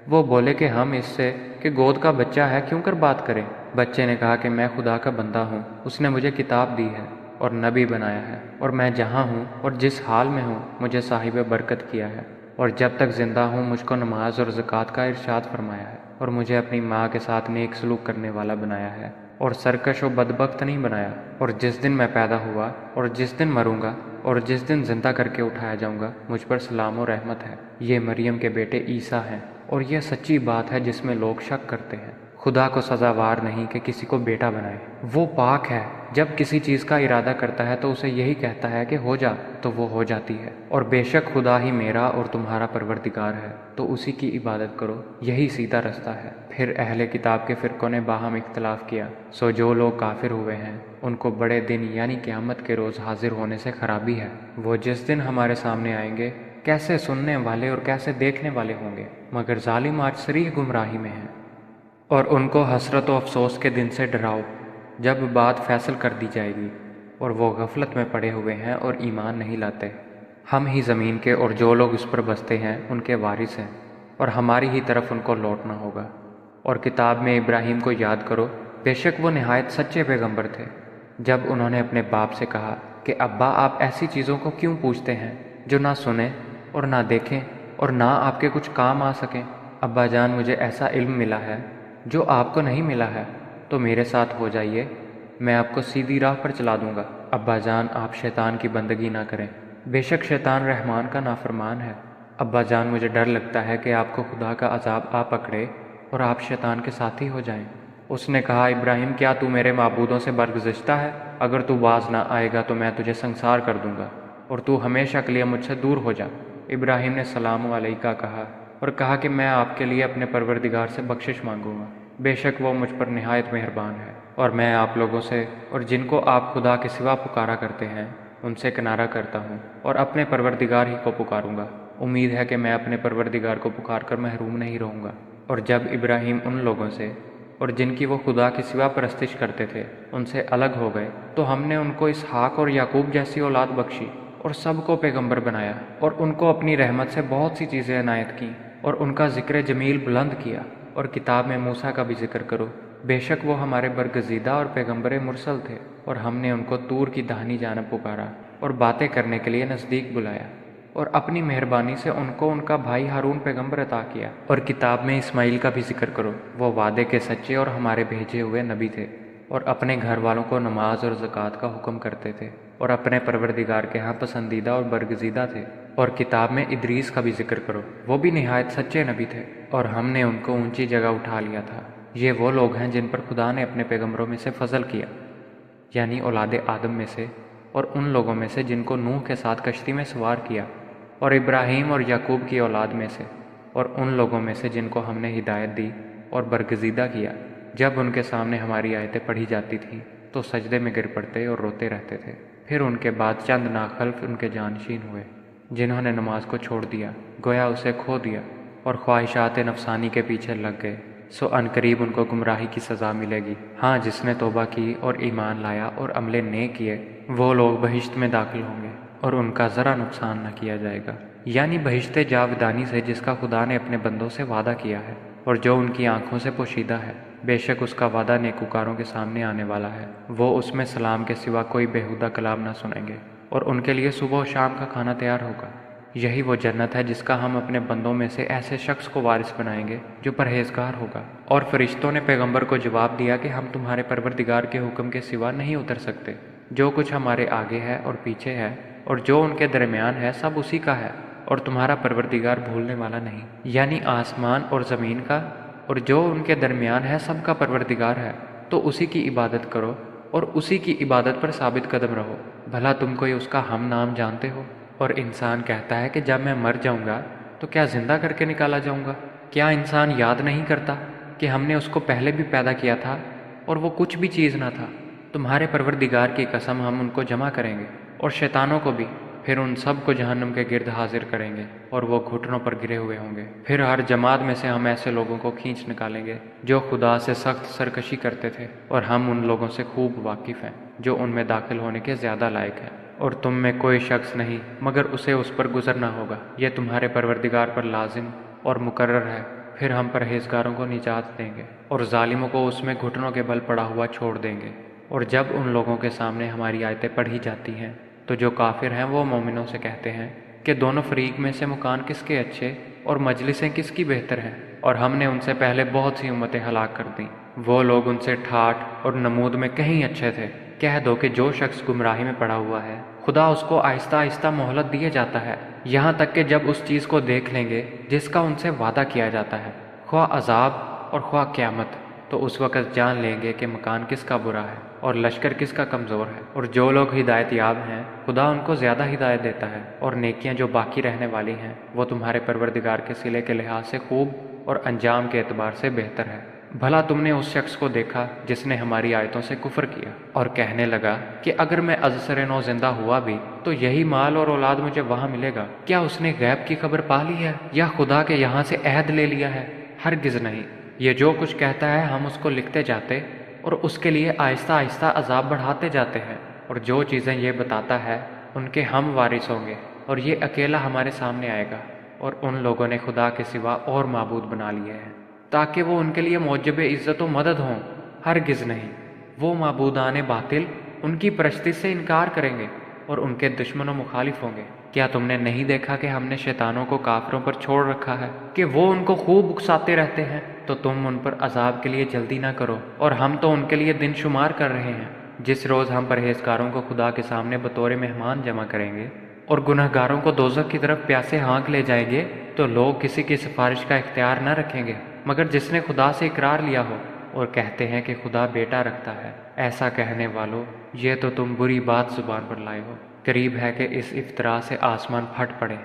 وہ بولے کہ ہم اس سے کہ گود کا بچہ ہے کیوں کر بات کریں۔ بچے نے کہا کہ میں خدا کا بندہ ہوں، اس نے مجھے کتاب دی ہے اور نبی بنایا ہے، اور میں جہاں ہوں اور جس حال میں ہوں مجھے صاحب برکت کیا ہے، اور جب تک زندہ ہوں مجھ کو نماز اور زکوٰۃ کا ارشاد فرمایا ہے، اور مجھے اپنی ماں کے ساتھ نیک سلوک کرنے والا بنایا ہے، اور سرکش و بدبخت نہیں بنایا۔ اور جس دن میں پیدا ہوا اور جس دن مروں گا اور جس دن زندہ کر کے اٹھایا جاؤں گا مجھ پر سلام و رحمت ہے۔ یہ مریم کے بیٹے عیسیٰ ہیں، اور یہ سچی بات ہے جس میں لوگ شک کرتے ہیں۔ خدا کو سزاوار نہیں کہ کسی کو بیٹا بنائے، وہ پاک ہے، جب کسی چیز کا ارادہ کرتا ہے تو اسے یہی کہتا ہے کہ ہو جا تو وہ ہو جاتی ہے۔ اور بے شک خدا ہی میرا اور تمہارا پروردگار ہے، تو اسی کی عبادت کرو، یہی سیدھا رستہ ہے۔ پھر اہل کتاب کے فرقوں نے باہم اختلاف کیا، سو جو لوگ کافر ہوئے ہیں ان کو بڑے دن یعنی قیامت کے روز حاضر ہونے سے خرابی ہے۔ وہ جس دن ہمارے سامنے آئیں گے کیسے سننے والے اور کیسے دیکھنے والے ہوں گے، مگر ظالم آج صریح گمراہی میں ہیں۔ اور ان کو حسرت و افسوس کے دن سے ڈراؤ جب بات فیصل کر دی جائے گی، اور وہ غفلت میں پڑے ہوئے ہیں اور ایمان نہیں لاتے۔ ہم ہی زمین کے اور جو لوگ اس پر بستے ہیں ان کے وارث ہیں، اور ہماری ہی طرف ان کو لوٹنا ہوگا۔ اور کتاب میں ابراہیم کو یاد کرو، بے شک وہ نہایت سچے پیغمبر تھے۔ جب انہوں نے اپنے باپ سے کہا کہ ابا آپ ایسی چیزوں کو کیوں پوچھتے ہیں جو نہ سنیں اور نہ دیکھیں اور نہ آپ کے کچھ کام آ سکیں؟ ابا جان، مجھے ایسا علم ملا ہے جو آپ کو نہیں ملا ہے، تو میرے ساتھ ہو جائیے، میں آپ کو سیدھی راہ پر چلا دوں گا۔ ابا جان، آپ شیطان کی بندگی نہ کریں، بے شک شیطان رحمان کا نافرمان ہے۔ ابا جان، مجھے ڈر لگتا ہے کہ آپ کو خدا کا عذاب آ پکڑے اور آپ شیطان کے ساتھی ہو جائیں۔ اس نے کہا، ابراہیم، کیا تو میرے معبودوں سے برگزشتہ ہے؟ اگر تو باز نہ آئے گا تو میں تجھے سنسار کر دوں گا، اور تو ہمیشہ کے لیے مجھ سے دور ہو جا۔ ابراہیم نے سلام علیکہ کہا اور کہا کہ میں آپ کے لیے اپنے پروردگار سے بخشش مانگوں گا، بے شک وہ مجھ پر نہایت مہربان ہے۔ اور میں آپ لوگوں سے اور جن کو آپ خدا کے سوا پکارا کرتے ہیں ان سے کنارہ کرتا ہوں، اور اپنے پروردگار ہی کو پکاروں گا۔ امید ہے کہ میں اپنے پروردگار کو پکار کر محروم نہیں رہوں گا۔ اور جب ابراہیم ان لوگوں سے اور جن کی وہ خدا کے سوا پرستش کرتے تھے ان سے الگ ہو گئے تو ہم نے ان کو اسحاق اور یعقوب جیسی اولاد بخشی، اور سب کو پیغمبر بنایا، اور ان کو اپنی رحمت سے بہت سی چیزیں عنایت کیں، اور ان کا ذکر جمیل بلند کیا۔ اور کتاب میں موسیٰ کا بھی ذکر کرو، بے شک وہ ہمارے برگزیدہ اور پیغمبر مرسل تھے، اور ہم نے ان کو طور کی داہنی جانب پکارا اور باتیں کرنے کے لیے نزدیک بلایا، اور اپنی مہربانی سے ان کو ان کا بھائی ہارون پیغمبر عطا کیا۔ اور کتاب میں اسماعیل کا بھی ذکر کرو، وہ وعدے کے سچے اور ہمارے بھیجے ہوئے نبی تھے، اور اپنے گھر والوں کو نماز اور زکوٰۃ کا حکم کرتے تھے، اور اپنے پروردگار کے ہاں پسندیدہ اور برگزیدہ تھے۔ اور کتاب میں ادریس کا بھی ذکر کرو، وہ بھی نہایت سچے نبی تھے، اور ہم نے ان کو اونچی جگہ اٹھا لیا تھا۔ یہ وہ لوگ ہیں جن پر خدا نے اپنے پیغمبروں میں سے فضل کیا، یعنی اولاد آدم میں سے، اور ان لوگوں میں سے جن کو نوح کے ساتھ کشتی میں سوار کیا، اور ابراہیم اور یعقوب کی اولاد میں سے، اور ان لوگوں میں سے جن کو ہم نے ہدایت دی اور برگزیدہ کیا۔ جب ان کے سامنے ہماری آیتیں پڑھی جاتی تھیں تو سجدے میں گر پڑتے اور روتے رہتے تھے۔ پھر ان کے بعد چند ناخلف ان کے جانشین ہوئے جنہوں نے نماز کو چھوڑ دیا، گویا اسے کھو دیا اور خواہشات نفسانی کے پیچھے لگ گئے، سو عنقریب ان کو گمراہی کی سزا ملے گی۔ ہاں، جس نے توبہ کی اور ایمان لایا اور عمل نیک کیے، وہ لوگ بہشت میں داخل ہوں گے اور ان کا ذرا نقصان نہ کیا جائے گا، یعنی بہشت جاودانی سے جس کا خدا نے اپنے بندوں سے وعدہ کیا ہے اور جو ان کی آنکھوں سے پوشیدہ ہے۔ بے شک اس کا وعدہ نیکوکاروں کے سامنے آنے والا ہے، وہ اس میں سلام کے سوا کوئی بیہودہ کلام نہ سنیں گے، اور ان کے لیے صبح و شام کا کھانا تیار ہوگا۔ یہی وہ جنت ہے جس کا ہم اپنے بندوں میں سے ایسے شخص کو وارث بنائیں گے جو پرہیزگار ہوگا۔ اور فرشتوں نے پیغمبر کو جواب دیا کہ ہم تمہارے پروردگار کے حکم کے سوا نہیں اتر سکتے، جو کچھ ہمارے آگے ہے اور پیچھے ہے اور جو ان کے درمیان ہے سب اسی کا ہے، اور تمہارا پروردگار بھولنے والا نہیں، یعنی آسمان اور زمین کا اور جو ان کے درمیان ہے سب کا پروردگار ہے، تو اسی کی عبادت کرو اور اسی کی عبادت پر ثابت قدم رہو۔ بھلا تم کوئی اس کا ہم نام جانتے ہو؟ اور انسان کہتا ہے کہ جب میں مر جاؤں گا تو کیا زندہ کر کے نکالا جاؤں گا؟ کیا انسان یاد نہیں کرتا کہ ہم نے اس کو پہلے بھی پیدا کیا تھا اور وہ کچھ بھی چیز نہ تھا؟ تمہارے پروردگار کی قسم ہم ان کو جمع کریں گے اور شیطانوں کو بھی، پھر ان سب کو جہنم کے گرد حاضر کریں گے اور وہ گھٹنوں پر گرے ہوئے ہوں گے۔ پھر ہر جماعت میں سے ہم ایسے لوگوں کو کھینچ نکالیں گے جو خدا سے سخت سرکشی کرتے تھے، اور ہم ان لوگوں سے خوب واقف ہیں جو ان میں داخل ہونے کے زیادہ لائق ہیں، اور تم میں کوئی شخص نہیں مگر اسے اس پر گزرنا ہوگا۔ یہ تمہارے پروردگار پر لازم اور مقرر ہے۔ پھر ہم پرہیزگاروں کو نجات دیں گے اور ظالموں کو اس میں گھٹنوں کے بل پڑا ہوا چھوڑ دیں گے۔ اور جب ان لوگوں کے سامنے ہماری آیتیں پڑھی جاتی ہیں تو جو کافر ہیں وہ مومنوں سے کہتے ہیں کہ دونوں فریق میں سے مکان کس کے اچھے اور مجلسیں کس کی بہتر ہیں، اور ہم نے ان سے پہلے بہت سی امتیں ہلاک کر دیں، وہ لوگ ان سے ٹھاٹھ اور نمود میں کہیں اچھے تھے۔ کہہ دو کہ جو شخص گمراہی میں پڑا ہوا ہے خدا اس کو آہستہ آہستہ مہلت دیے جاتا ہے، یہاں تک کہ جب اس چیز کو دیکھ لیں گے جس کا ان سے وعدہ کیا جاتا ہے، خواہ عذاب اور خواہ قیامت، تو اس وقت جان لیں گے کہ مکان کس کا برا ہے اور لشکر کس کا کمزور ہے۔ اور جو لوگ ہدایت یاب ہیں خدا ان کو زیادہ ہدایت دیتا ہے، اور نیکیاں جو باقی رہنے والی ہیں وہ تمہارے پروردگار کے صلے کے لحاظ سے خوب اور انجام کے اعتبار سے بہتر ہے۔ بھلا تم نے اس شخص کو دیکھا جس نے ہماری آیتوں سے کفر کیا اور کہنے لگا کہ اگر میں ازسر نو زندہ ہوا بھی تو یہی مال اور اولاد مجھے وہاں ملے گا؟ کیا اس نے غیب کی خبر پا لی ہے یا خدا کے یہاں سے عہد لے لیا ہے؟ ہرگز نہیں۔ یہ جو کچھ کہتا ہے ہم اس کو لکھتے جاتے اور اس کے لیے آہستہ آہستہ عذاب بڑھاتے جاتے ہیں، اور جو چیزیں یہ بتاتا ہے ان کے ہم وارث ہوں گے، اور یہ اکیلا ہمارے سامنے آئے گا۔ اور ان لوگوں نے خدا کے سوا اور معبود بنا لیے ہیں تاکہ وہ ان کے لیے موجب عزت و مدد ہوں۔ ہرگز نہیں، وہ معبودان باطل ان کی پرستی سے انکار کریں گے اور ان کے دشمن و مخالف ہوں گے۔ کیا تم نے نہیں دیکھا کہ ہم نے شیطانوں کو کافروں پر چھوڑ رکھا ہے کہ وہ ان کو خوب اکساتے رہتے ہیں؟ تو تم ان پر عذاب کے لیے جلدی نہ کرو، اور ہم تو ان کے لیے دن شمار کر رہے ہیں۔ جس روز ہم پرہیزگاروں کو خدا کے سامنے بطور مہمان جمع کریں گے اور گنہگاروں کو دوزخ کی طرف پیاسے ہانک لے جائیں گے، تو لوگ کسی کی سفارش کا اختیار نہ رکھیں گے مگر جس نے خدا سے اقرار لیا ہو، اور کہتے ہیں کہ خدا بیٹا رکھتا ہے۔ ایسا کہنے والو، یہ تو تم بری بات زبان پر لائے ہو۔ قریب ہے کہ اس افطرا سے آسمان پھٹ پڑے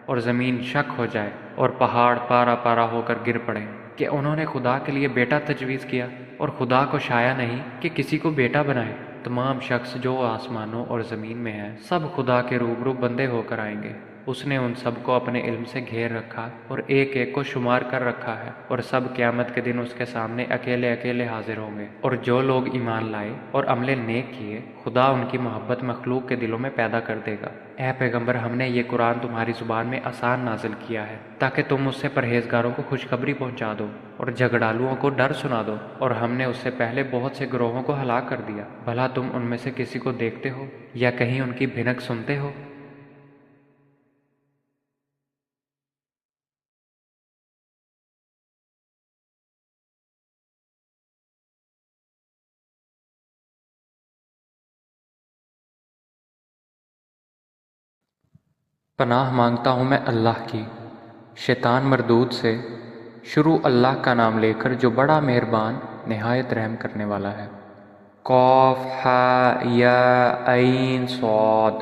اور زمین شک ہو جائے اور پہاڑ پارا پارا ہو کر گر پڑے، کہ انہوں نے خدا کے لیے بیٹا تجویز کیا، اور خدا کو شایع نہیں کہ کسی کو بیٹا بنائے۔ تمام شخص جو آسمانوں اور زمین میں ہیں سب خدا کے روبرو بندے ہو کر آئیں گے۔ اس نے ان سب کو اپنے علم سے گھیر رکھا اور ایک ایک کو شمار کر رکھا ہے، اور سب قیامت کے دن اس کے سامنے اکیلے اکیلے حاضر ہوں گے۔ اور جو لوگ ایمان لائے اور عمل نیک کیے خدا ان کی محبت مخلوق کے دلوں میں پیدا کر دے گا۔ اے پیغمبر، ہم نے یہ قرآن تمہاری زبان میں آسان نازل کیا ہے تاکہ تم اس سے پرہیزگاروں کو خوشخبری پہنچا دو اور جھگڑالوؤں کو ڈر سنا دو، اور ہم نے اس سے پہلے بہت سے گروہوں کو ہلاک کر دیا۔ بھلا تم ان میں سے کسی کو دیکھتے ہو یا کہیں ان کی بھنک سنتے ہو؟ پناہ مانگتا ہوں میں اللہ کی شیطان مردود سے۔ شروع اللہ کا نام لے کر جو بڑا مہربان نہایت رحم کرنے والا ہے۔ قاف ہا یا عین صاد۔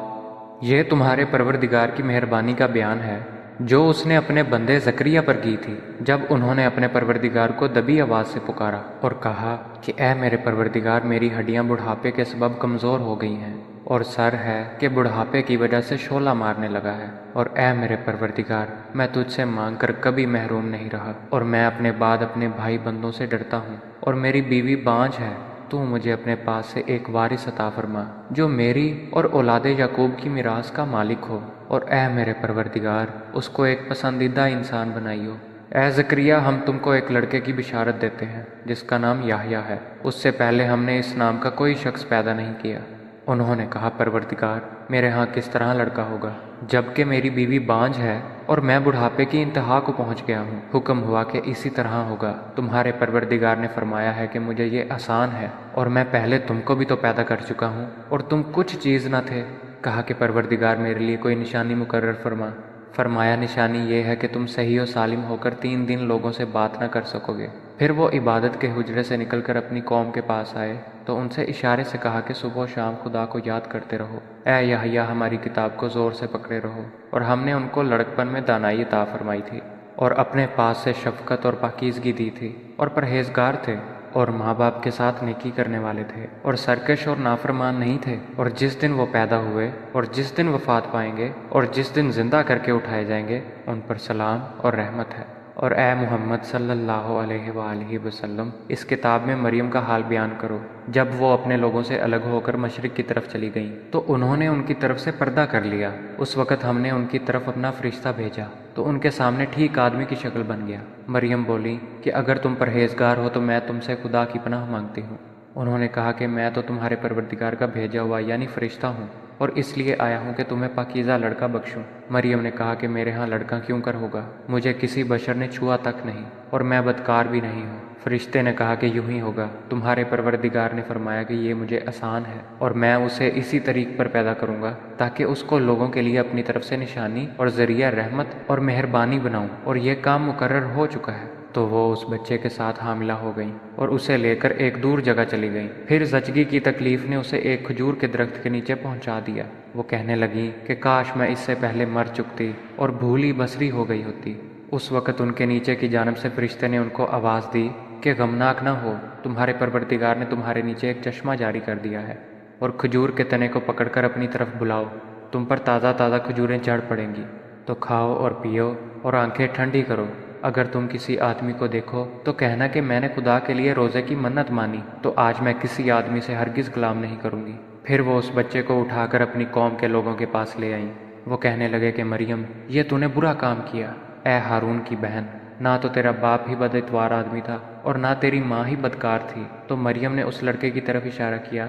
یہ تمہارے پروردگار کی مہربانی کا بیان ہے جو اس نے اپنے بندے زکریا پر کی تھی جب انہوں نے اپنے پروردگار کو دبی آواز سے پکارا اور کہا کہ اے میرے پروردگار، میری ہڈیاں بڑھاپے کے سبب کمزور ہو گئی ہیں اور سر ہے کہ بڑھاپے کی وجہ سے شعلہ مارنے لگا ہے، اور اے میرے پروردگار، میں تجھ سے مانگ کر کبھی محروم نہیں رہا، اور میں اپنے بعد اپنے بھائی بندوں سے ڈرتا ہوں، اور میری بیوی بانجھ ہے۔ تو مجھے اپنے پاس سے ایک وارث عطا فرما جو میری اور اولاد یعقوب کی میراث کا مالک ہو، اور اے میرے پروردگار، اس کو ایک پسندیدہ انسان بنائیو۔ اے زکریا، ہم تم کو ایک لڑکے کی بشارت دیتے ہیں جس کا نام یحییٰ ہے، اس سے پہلے ہم نے اس نام کا کوئی شخص پیدا نہیں کیا۔ انہوں نے کہا، پروردگار، میرے ہاں کس طرح لڑکا ہوگا جبکہ میری بیوی بانجھ ہے اور میں بڑھاپے کی انتہا کو پہنچ گیا ہوں؟ حکم ہوا کہ اسی طرح ہوگا۔ تمہارے پروردگار نے فرمایا ہے کہ مجھے یہ آسان ہے، اور میں پہلے تم کو بھی تو پیدا کر چکا ہوں اور تم کچھ چیز نہ تھے۔ کہا کہ پروردگار میرے لیے کوئی نشانی مقرر فرما۔ فرمایا، نشانی یہ ہے کہ تم صحیح و سالم ہو کر 3 دن لوگوں سے بات نہ کر سکو گے۔ پھر وہ عبادت کے حجرے سے نکل کر اپنی قوم کے پاس آئے تو ان سے اشارے سے کہا کہ صبح و شام خدا کو یاد کرتے رہو۔ اے یحییٰ، ہماری کتاب کو زور سے پکڑے رہو، اور ہم نے ان کو لڑکپن میں دانائی عطا فرمائی تھی، اور اپنے پاس سے شفقت اور پاکیزگی دی تھی، اور پرہیزگار تھے، اور ماں باپ کے ساتھ نیکی کرنے والے تھے، اور سرکش اور نافرمان نہیں تھے۔ اور جس دن وہ پیدا ہوئے اور جس دن وفات پائیں گے اور جس دن زندہ کر کے اٹھائے جائیں گے، ان پر سلام اور رحمت ہے۔ اور اے محمد صلی اللہ علیہ وآلہ وسلم، اس کتاب میں مریم کا حال بیان کرو۔ جب وہ اپنے لوگوں سے الگ ہو کر مشرق کی طرف چلی گئیں تو انہوں نے ان کی طرف سے پردہ کر لیا۔ اس وقت ہم نے ان کی طرف اپنا فرشتہ بھیجا تو ان کے سامنے ٹھیک آدمی کی شکل بن گیا۔ مریم بولی کہ اگر تم پرہیزگار ہو تو میں تم سے خدا کی پناہ مانگتی ہوں۔ انہوں نے کہا کہ میں تو تمہارے پروردگار کا بھیجا ہوا یعنی فرشتہ ہوں، اور اس لیے آیا ہوں کہ تمہیں پاکیزہ لڑکا بخشوں۔ مریم نے کہا کہ میرے ہاں لڑکا کیوں کر ہوگا؟ مجھے کسی بشر نے چھوا تک نہیں، اور میں بدکار بھی نہیں ہوں۔ فرشتے نے کہا کہ یوں ہی ہوگا، تمہارے پروردگار نے فرمایا کہ یہ مجھے آسان ہے، اور میں اسے اسی طریق پر پیدا کروں گا تاکہ اس کو لوگوں کے لیے اپنی طرف سے نشانی اور ذریعہ رحمت اور مہربانی بناؤں، اور یہ کام مقرر ہو چکا ہے۔ تو وہ اس بچے کے ساتھ حاملہ ہو گئیں اور اسے لے کر ایک دور جگہ چلی گئیں۔ پھر زچگی کی تکلیف نے اسے ایک کھجور کے درخت کے نیچے پہنچا دیا۔ وہ کہنے لگیں کہ کاش میں اس سے پہلے مر چکتی اور بھولی بسری ہو گئی ہوتی۔ اس وقت ان کے نیچے کی جانب سے فرشتے نے ان کو آواز دی کہ غمناک نہ ہو، تمہارے پروردگار نے تمہارے نیچے ایک چشمہ جاری کر دیا ہے، اور کھجور کے تنے کو پکڑ کر اپنی طرف بلاؤ، تم پر تازہ تازہ کھجوریں جھڑ پڑیں گی، تو کھاؤ اور پیو اور آنکھیں ٹھنڈی کرو۔ اگر تم کسی آدمی کو دیکھو تو کہنا کہ میں نے خدا کے لیے روزے کی منت مانی، تو آج میں کسی آدمی سے ہرگز کلام نہیں کروں گی۔ پھر وہ اس بچے کو اٹھا کر اپنی قوم کے لوگوں کے پاس لے آئیں۔ وہ کہنے لگے کہ مریم، یہ تو نے برا کام کیا۔ اے ہارون کی بہن، نہ تو تیرا باپ ہی بد اتوار آدمی تھا اور نہ تیری ماں ہی بدکار تھی۔ تو مریم نے اس لڑکے کی طرف اشارہ کیا۔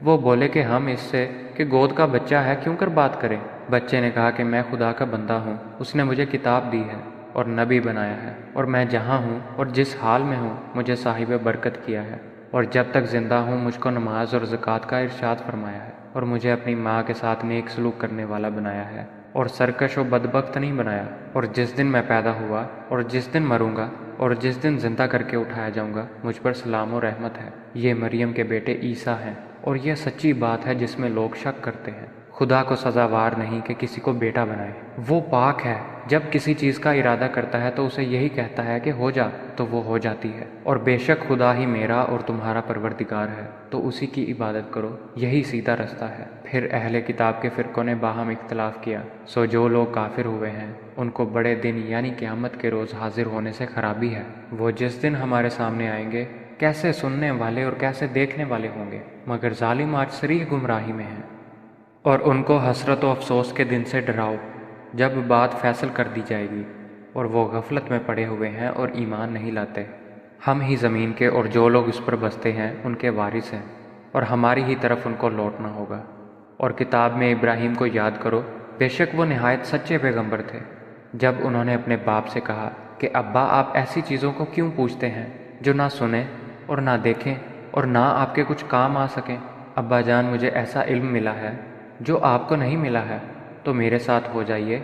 وہ بولے کہ ہم اس سے کہ گود کا بچہ ہے کیوں کر بات کریں؟ بچے نے کہا کہ میں خدا کا بندہ ہوں، اس نے مجھے کتاب دی ہے اور نبی بنایا ہے، اور میں جہاں ہوں اور جس حال میں ہوں مجھے صاحب برکت کیا ہے، اور جب تک زندہ ہوں مجھ کو نماز اور زکوٰۃ کا ارشاد فرمایا ہے، اور مجھے اپنی ماں کے ساتھ نیک سلوک کرنے والا بنایا ہے، اور سرکش و بدبخت نہیں بنایا۔ اور جس دن میں پیدا ہوا اور جس دن مروں گا اور جس دن زندہ کر کے اٹھایا جاؤں گا، مجھ پر سلام و رحمت ہے۔ یہ مریم کے بیٹے عیسیٰ ہیں، اور یہ سچی بات ہے جس میں لوگ شک کرتے ہیں۔ خدا کو سزاوار نہیں کہ کسی کو بیٹا بنائے۔ وہ پاک ہے، جب کسی چیز کا ارادہ کرتا ہے تو اسے یہی کہتا ہے کہ ہو جا، تو وہ ہو جاتی ہے۔ اور بے شک خدا ہی میرا اور تمہارا پروردگار ہے، تو اسی کی عبادت کرو، یہی سیدھا رستہ ہے۔ پھر اہل کتاب کے فرقوں نے باہم اختلاف کیا، سو جو لوگ کافر ہوئے ہیں ان کو بڑے دن یعنی قیامت کے روز حاضر ہونے سے خرابی ہے۔ وہ جس دن ہمارے سامنے آئیں گے کیسے سننے والے اور کیسے دیکھنے والے ہوں گے، مگر ظالم آج صریح گمراہی میں ہیں۔ اور ان کو حسرت و افسوس کے دن سے ڈراؤ جب بات فیصل کر دی جائے گی، اور وہ غفلت میں پڑے ہوئے ہیں اور ایمان نہیں لاتے۔ ہم ہی زمین کے اور جو لوگ اس پر بستے ہیں ان کے وارث ہیں، اور ہماری ہی طرف ان کو لوٹنا ہوگا۔ اور کتاب میں ابراہیم کو یاد کرو، بے شک وہ نہایت سچے پیغمبر تھے۔ جب انہوں نے اپنے باپ سے کہا کہ ابا، آپ ایسی چیزوں کو کیوں پوچھتے ہیں جو نہ سنیں اور نہ دیکھیں اور نہ آپ کے کچھ کام آ سکیں؟ ابا جان، مجھے ایسا علم ملا ہے جو آپ کو نہیں ملا ہے، تو میرے ساتھ ہو جائیے،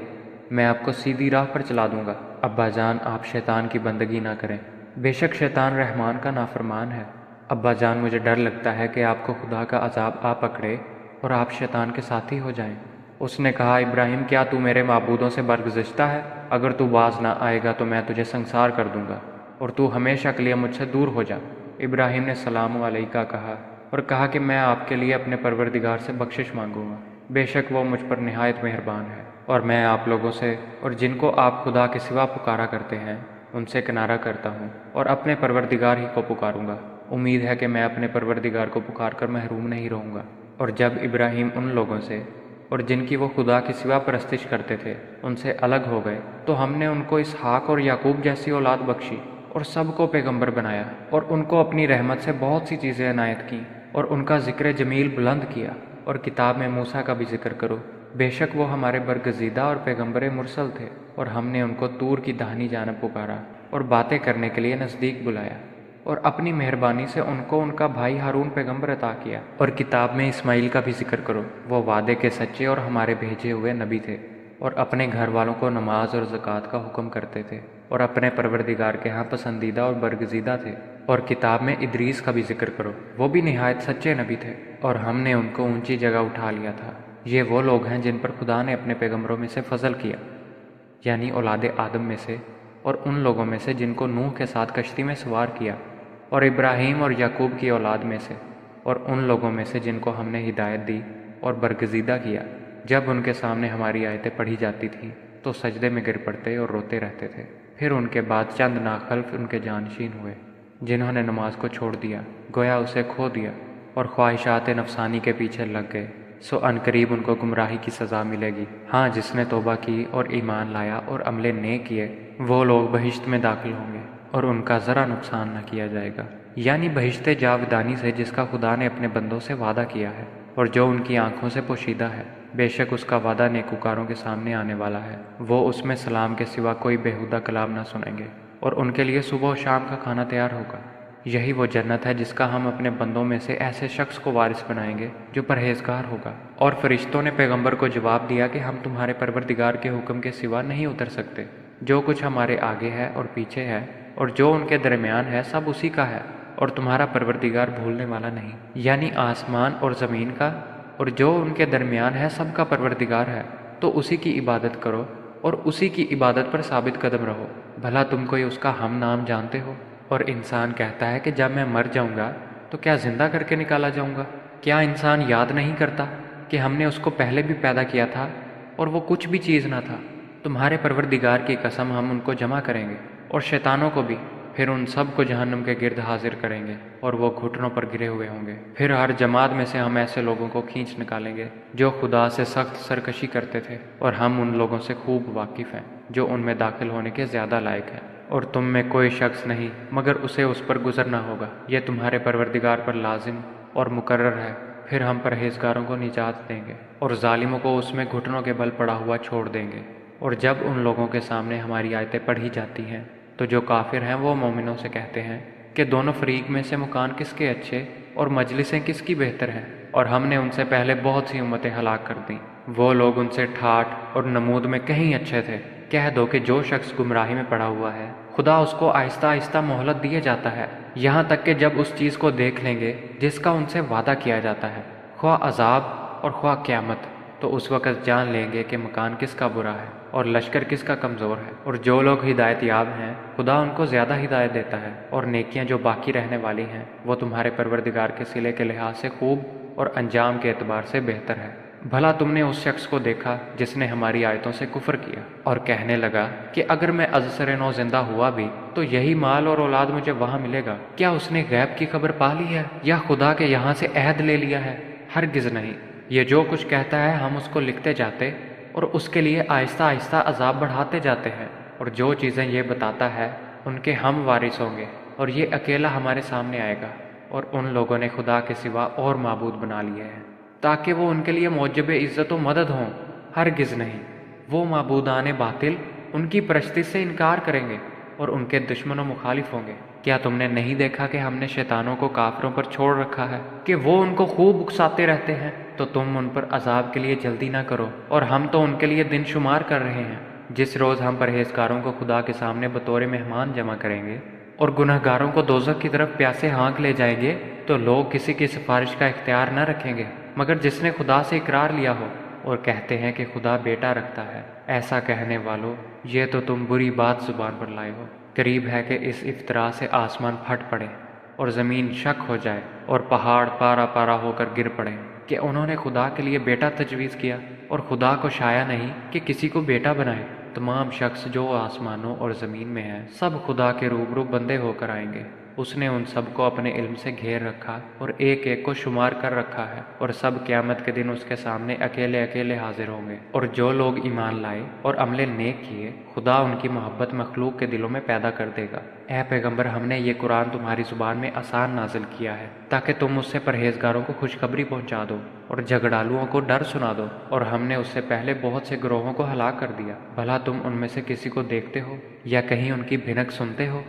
میں آپ کو سیدھی راہ پر چلا دوں گا۔ ابا جان، آپ شیطان کی بندگی نہ کریں، بے شک شیطان رحمان کا نافرمان ہے۔ ابا جان، مجھے ڈر لگتا ہے کہ آپ کو خدا کا عذاب آ پکڑے اور آپ شیطان کے ساتھی ہو جائیں۔ اس نے کہا، ابراہیم، کیا تو میرے معبودوں سے برگزشتہ ہے؟ اگر تو باز نہ آئے گا تو میں تجھے سنسار کر دوں گا، اور تو ہمیشہ کے لیے مجھ سے دور ہو جا۔ ابراہیم نے سلام علیکہ کہا اور کہا کہ میں آپ کے لیے اپنے پروردگار سے بخشش مانگوں گا، بے شک وہ مجھ پر نہایت مہربان ہے۔ اور میں آپ لوگوں سے اور جن کو آپ خدا کے سوا پکارا کرتے ہیں ان سے کنارہ کرتا ہوں اور اپنے پروردگار ہی کو پکاروں گا۔ امید ہے کہ میں اپنے پروردگار کو پکار کر محروم نہیں رہوں گا۔ اور جب ابراہیم ان لوگوں سے اور جن کی وہ خدا کے سوا پرستش کرتے تھے ان سے الگ ہو گئے تو ہم نے ان کو اسحاق اور یعقوب جیسی اولاد بخشی اور سب کو پیغمبر بنایا، اور ان کو اپنی رحمت سے بہت سی چیزیں عنایت کیں اور ان کا ذکر جمیل بلند کیا۔ اور کتاب میں موسیٰ کا بھی ذکر کرو، بے شک وہ ہمارے برگزیدہ اور پیغمبر مرسل تھے، اور ہم نے ان کو طور کی داہنی جانب پکارا اور باتیں کرنے کے لیے نزدیک بلایا، اور اپنی مہربانی سے ان کو ان کا بھائی ہارون پیغمبر عطا کیا۔ اور کتاب میں اسماعیل کا بھی ذکر کرو، وہ وعدے کے سچے اور ہمارے بھیجے ہوئے نبی تھے، اور اپنے گھر والوں کو نماز اور زکوٰۃ کا حکم کرتے تھے، اور اپنے پروردگار کے ہاں پسندیدہ اور برگزیدہ تھے۔ اور کتاب میں ادریس کا بھی ذکر کرو، وہ بھی نہایت سچے نبی تھے، اور ہم نے ان کو اونچی جگہ اٹھا لیا تھا۔ یہ وہ لوگ ہیں جن پر خدا نے اپنے پیغمبروں میں سے فضل کیا، یعنی اولاد آدم میں سے، اور ان لوگوں میں سے جن کو نوح کے ساتھ کشتی میں سوار کیا، اور ابراہیم اور یعقوب کی اولاد میں سے، اور ان لوگوں میں سے جن کو ہم نے ہدایت دی اور برگزیدہ کیا۔ جب ان کے سامنے ہماری آیتیں پڑھی جاتی تھیں تو سجدے میں گر پڑتے اور روتے رہتے تھے۔ پھر ان کے بعد چند ناخلف ان کے جانشین ہوئے جنہوں نے نماز کو چھوڑ دیا، گویا اسے کھو دیا، اور خواہشات نفسانی کے پیچھے لگ گئے، سو عنقریب ان کو گمراہی کی سزا ملے گی۔ ہاں، جس نے توبہ کی اور ایمان لایا اور عمل نیک کیے وہ لوگ بہشت میں داخل ہوں گے، اور ان کا ذرا نقصان نہ کیا جائے گا، یعنی بہشت جاودانی سے جس کا خدا نے اپنے بندوں سے وعدہ کیا ہے، اور جو ان کی آنکھوں سے پوشیدہ ہے۔ بے شک اس کا وعدہ نیکوکاروں کے سامنے آنے والا ہے، وہ اس میں سلام کے سوا کوئی بیہودہ کلام نہ سنیں گے، اور ان کے لیے صبح و شام کا کھانا تیار ہوگا۔ یہی وہ جنت ہے جس کا ہم اپنے بندوں میں سے ایسے شخص کو وارث بنائیں گے جو پرہیزگار ہوگا۔ اور فرشتوں نے پیغمبر کو جواب دیا کہ ہم تمہارے پروردگار کے حکم کے سوا نہیں اتر سکتے۔ جو کچھ ہمارے آگے ہے اور پیچھے ہے اور جو ان کے درمیان ہے سب اسی کا ہے، اور تمہارا پروردگار بھولنے والا نہیں، یعنی آسمان اور زمین کا اور جو ان کے درمیان ہے سب کا پروردگار ہے، تو اسی کی عبادت کرو اور اسی کی عبادت پر ثابت قدم رہو۔ بھلا تم کوئی اس کا ہم نام جانتے ہو؟ اور انسان کہتا ہے کہ جب میں مر جاؤں گا تو کیا زندہ کر کے نکالا جاؤں گا؟ کیا انسان یاد نہیں کرتا کہ ہم نے اس کو پہلے بھی پیدا کیا تھا اور وہ کچھ بھی چیز نہ تھا؟ تمہارے پروردگار کی قسم ہم ان کو جمع کریں گے اور شیطانوں کو بھی، پھر ان سب کو جہنم کے گرد حاضر کریں گے اور وہ گھٹنوں پر گرے ہوئے ہوں گے۔ پھر ہر جماعت میں سے ہم ایسے لوگوں کو کھینچ نکالیں گے جو خدا سے سخت سرکشی کرتے تھے، اور ہم ان لوگوں سے خوب واقف ہیں جو ان میں داخل ہونے کے زیادہ لائق ہیں۔ اور تم میں کوئی شخص نہیں مگر اسے اس پر گزرنا ہوگا، یہ تمہارے پروردگار پر لازم اور مقرر ہے۔ پھر ہم پرہیزگاروں کو نجات دیں گے اور ظالموں کو اس میں گھٹنوں کے بل پڑا ہوا چھوڑ دیں گے۔ اور جب ان لوگوں کے سامنے ہماری آیتیں پڑھی جاتی ہیں تو جو کافر ہیں وہ مومنوں سے کہتے ہیں کہ دونوں فریق میں سے مکان کس کے اچھے اور مجلسیں کس کی بہتر ہیں، اور ہم نے ان سے پہلے بہت سی امتیں ہلاک کر دیں، وہ لوگ ان سے ٹھاٹھ اور نمود میں کہیں اچھے تھے۔ کہہ دو کہ جو شخص گمراہی میں پڑا ہوا ہے خدا اس کو آہستہ آہستہ مہلت دیے جاتا ہے، یہاں تک کہ جب اس چیز کو دیکھ لیں گے جس کا ان سے وعدہ کیا جاتا ہے، خواہ عذاب اور خواہ قیامت، تو اس وقت جان لیں گے کہ مکان کس کا برا ہے اور لشکر کس کا کمزور ہے۔ اور جو لوگ ہدایت یاب ہیں خدا ان کو زیادہ ہدایت دیتا ہے، اور نیکیاں جو باقی رہنے والی ہیں وہ تمہارے پروردگار کے صلے کے لحاظ سے خوب اور انجام کے اعتبار سے بہتر ہے۔ بھلا تم نے اس شخص کو دیکھا جس نے ہماری آیتوں سے کفر کیا اور کہنے لگا کہ اگر میں ازسر نو زندہ ہوا بھی تو یہی مال اور اولاد مجھے وہاں ملے گا؟ کیا اس نے غیب کی خبر پا لی ہے یا خدا کے یہاں سے عہد لے لیا ہے؟ ہرگز نہیں۔ یہ جو کچھ کہتا ہے ہم اس کو لکھتے جاتے اور اس کے لیے آہستہ آہستہ عذاب بڑھاتے جاتے ہیں، اور جو چیزیں یہ بتاتا ہے ان کے ہم وارث ہوں گے، اور یہ اکیلا ہمارے سامنے آئے گا۔ اور ان لوگوں نے خدا کے سوا اور معبود بنا لیے ہیں تاکہ وہ ان کے لیے موجب عزت و مدد ہوں، ہرگز نہیں۔ وہ معبودان باطل ان کی پرستی سے انکار کریں گے اور ان کے دشمن و مخالف ہوں گے۔ کیا تم نے نہیں دیکھا کہ ہم نے شیطانوں کو کافروں پر چھوڑ رکھا ہے کہ وہ ان کو خوب اکساتے رہتے ہیں؟ تو تم ان پر عذاب کے لیے جلدی نہ کرو، اور ہم تو ان کے لیے دن شمار کر رہے ہیں۔ جس روز ہم پرہیزگاروں کو خدا کے سامنے بطور مہمان جمع کریں گے اور گنہگاروں کو دوزخ کی طرف پیاسے ہانک لے جائیں گے تو لوگ کسی کی سفارش کا اختیار نہ رکھیں گے مگر جس نے خدا سے اقرار لیا ہو، اور کہتے ہیں کہ خدا بیٹا رکھتا ہے۔ ایسا کہنے والو، یہ تو تم بری بات زبان پر لائے ہو، قریب ہے کہ اس افطرا سے آسمان پھٹ پڑے اور زمین شک ہو جائے اور پہاڑ پارا پارا ہو کر گر پڑے کہ انہوں نے خدا کے لیے بیٹا تجویز کیا، اور خدا کو شایع نہیں کہ کسی کو بیٹا بنائے۔ تمام شخص جو آسمانوں اور زمین میں ہیں سب خدا کے روبرو بندے ہو کر آئیں گے۔ اس نے ان سب کو اپنے علم سے گھیر رکھا اور ایک ایک کو شمار کر رکھا ہے، اور سب قیامت کے دن اس کے سامنے اکیلے اکیلے حاضر ہوں گے۔ اور جو لوگ ایمان لائے اور عمل نیک کیے، خدا ان کی محبت مخلوق کے دلوں میں پیدا کر دے گا۔ اے پیغمبر، ہم نے یہ قرآن تمہاری زبان میں آسان نازل کیا ہے تاکہ تم اس سے پرہیزگاروں کو خوشخبری پہنچا دو اور جھگڑالوؤں کو ڈر سنا دو، اور ہم نے اس سے پہلے بہت سے گروہوں کو ہلاک کر دیا۔ بھلا تم ان میں سے کسی کو دیکھتے ہو یا کہیں ان کی بھنک سنتے ہو؟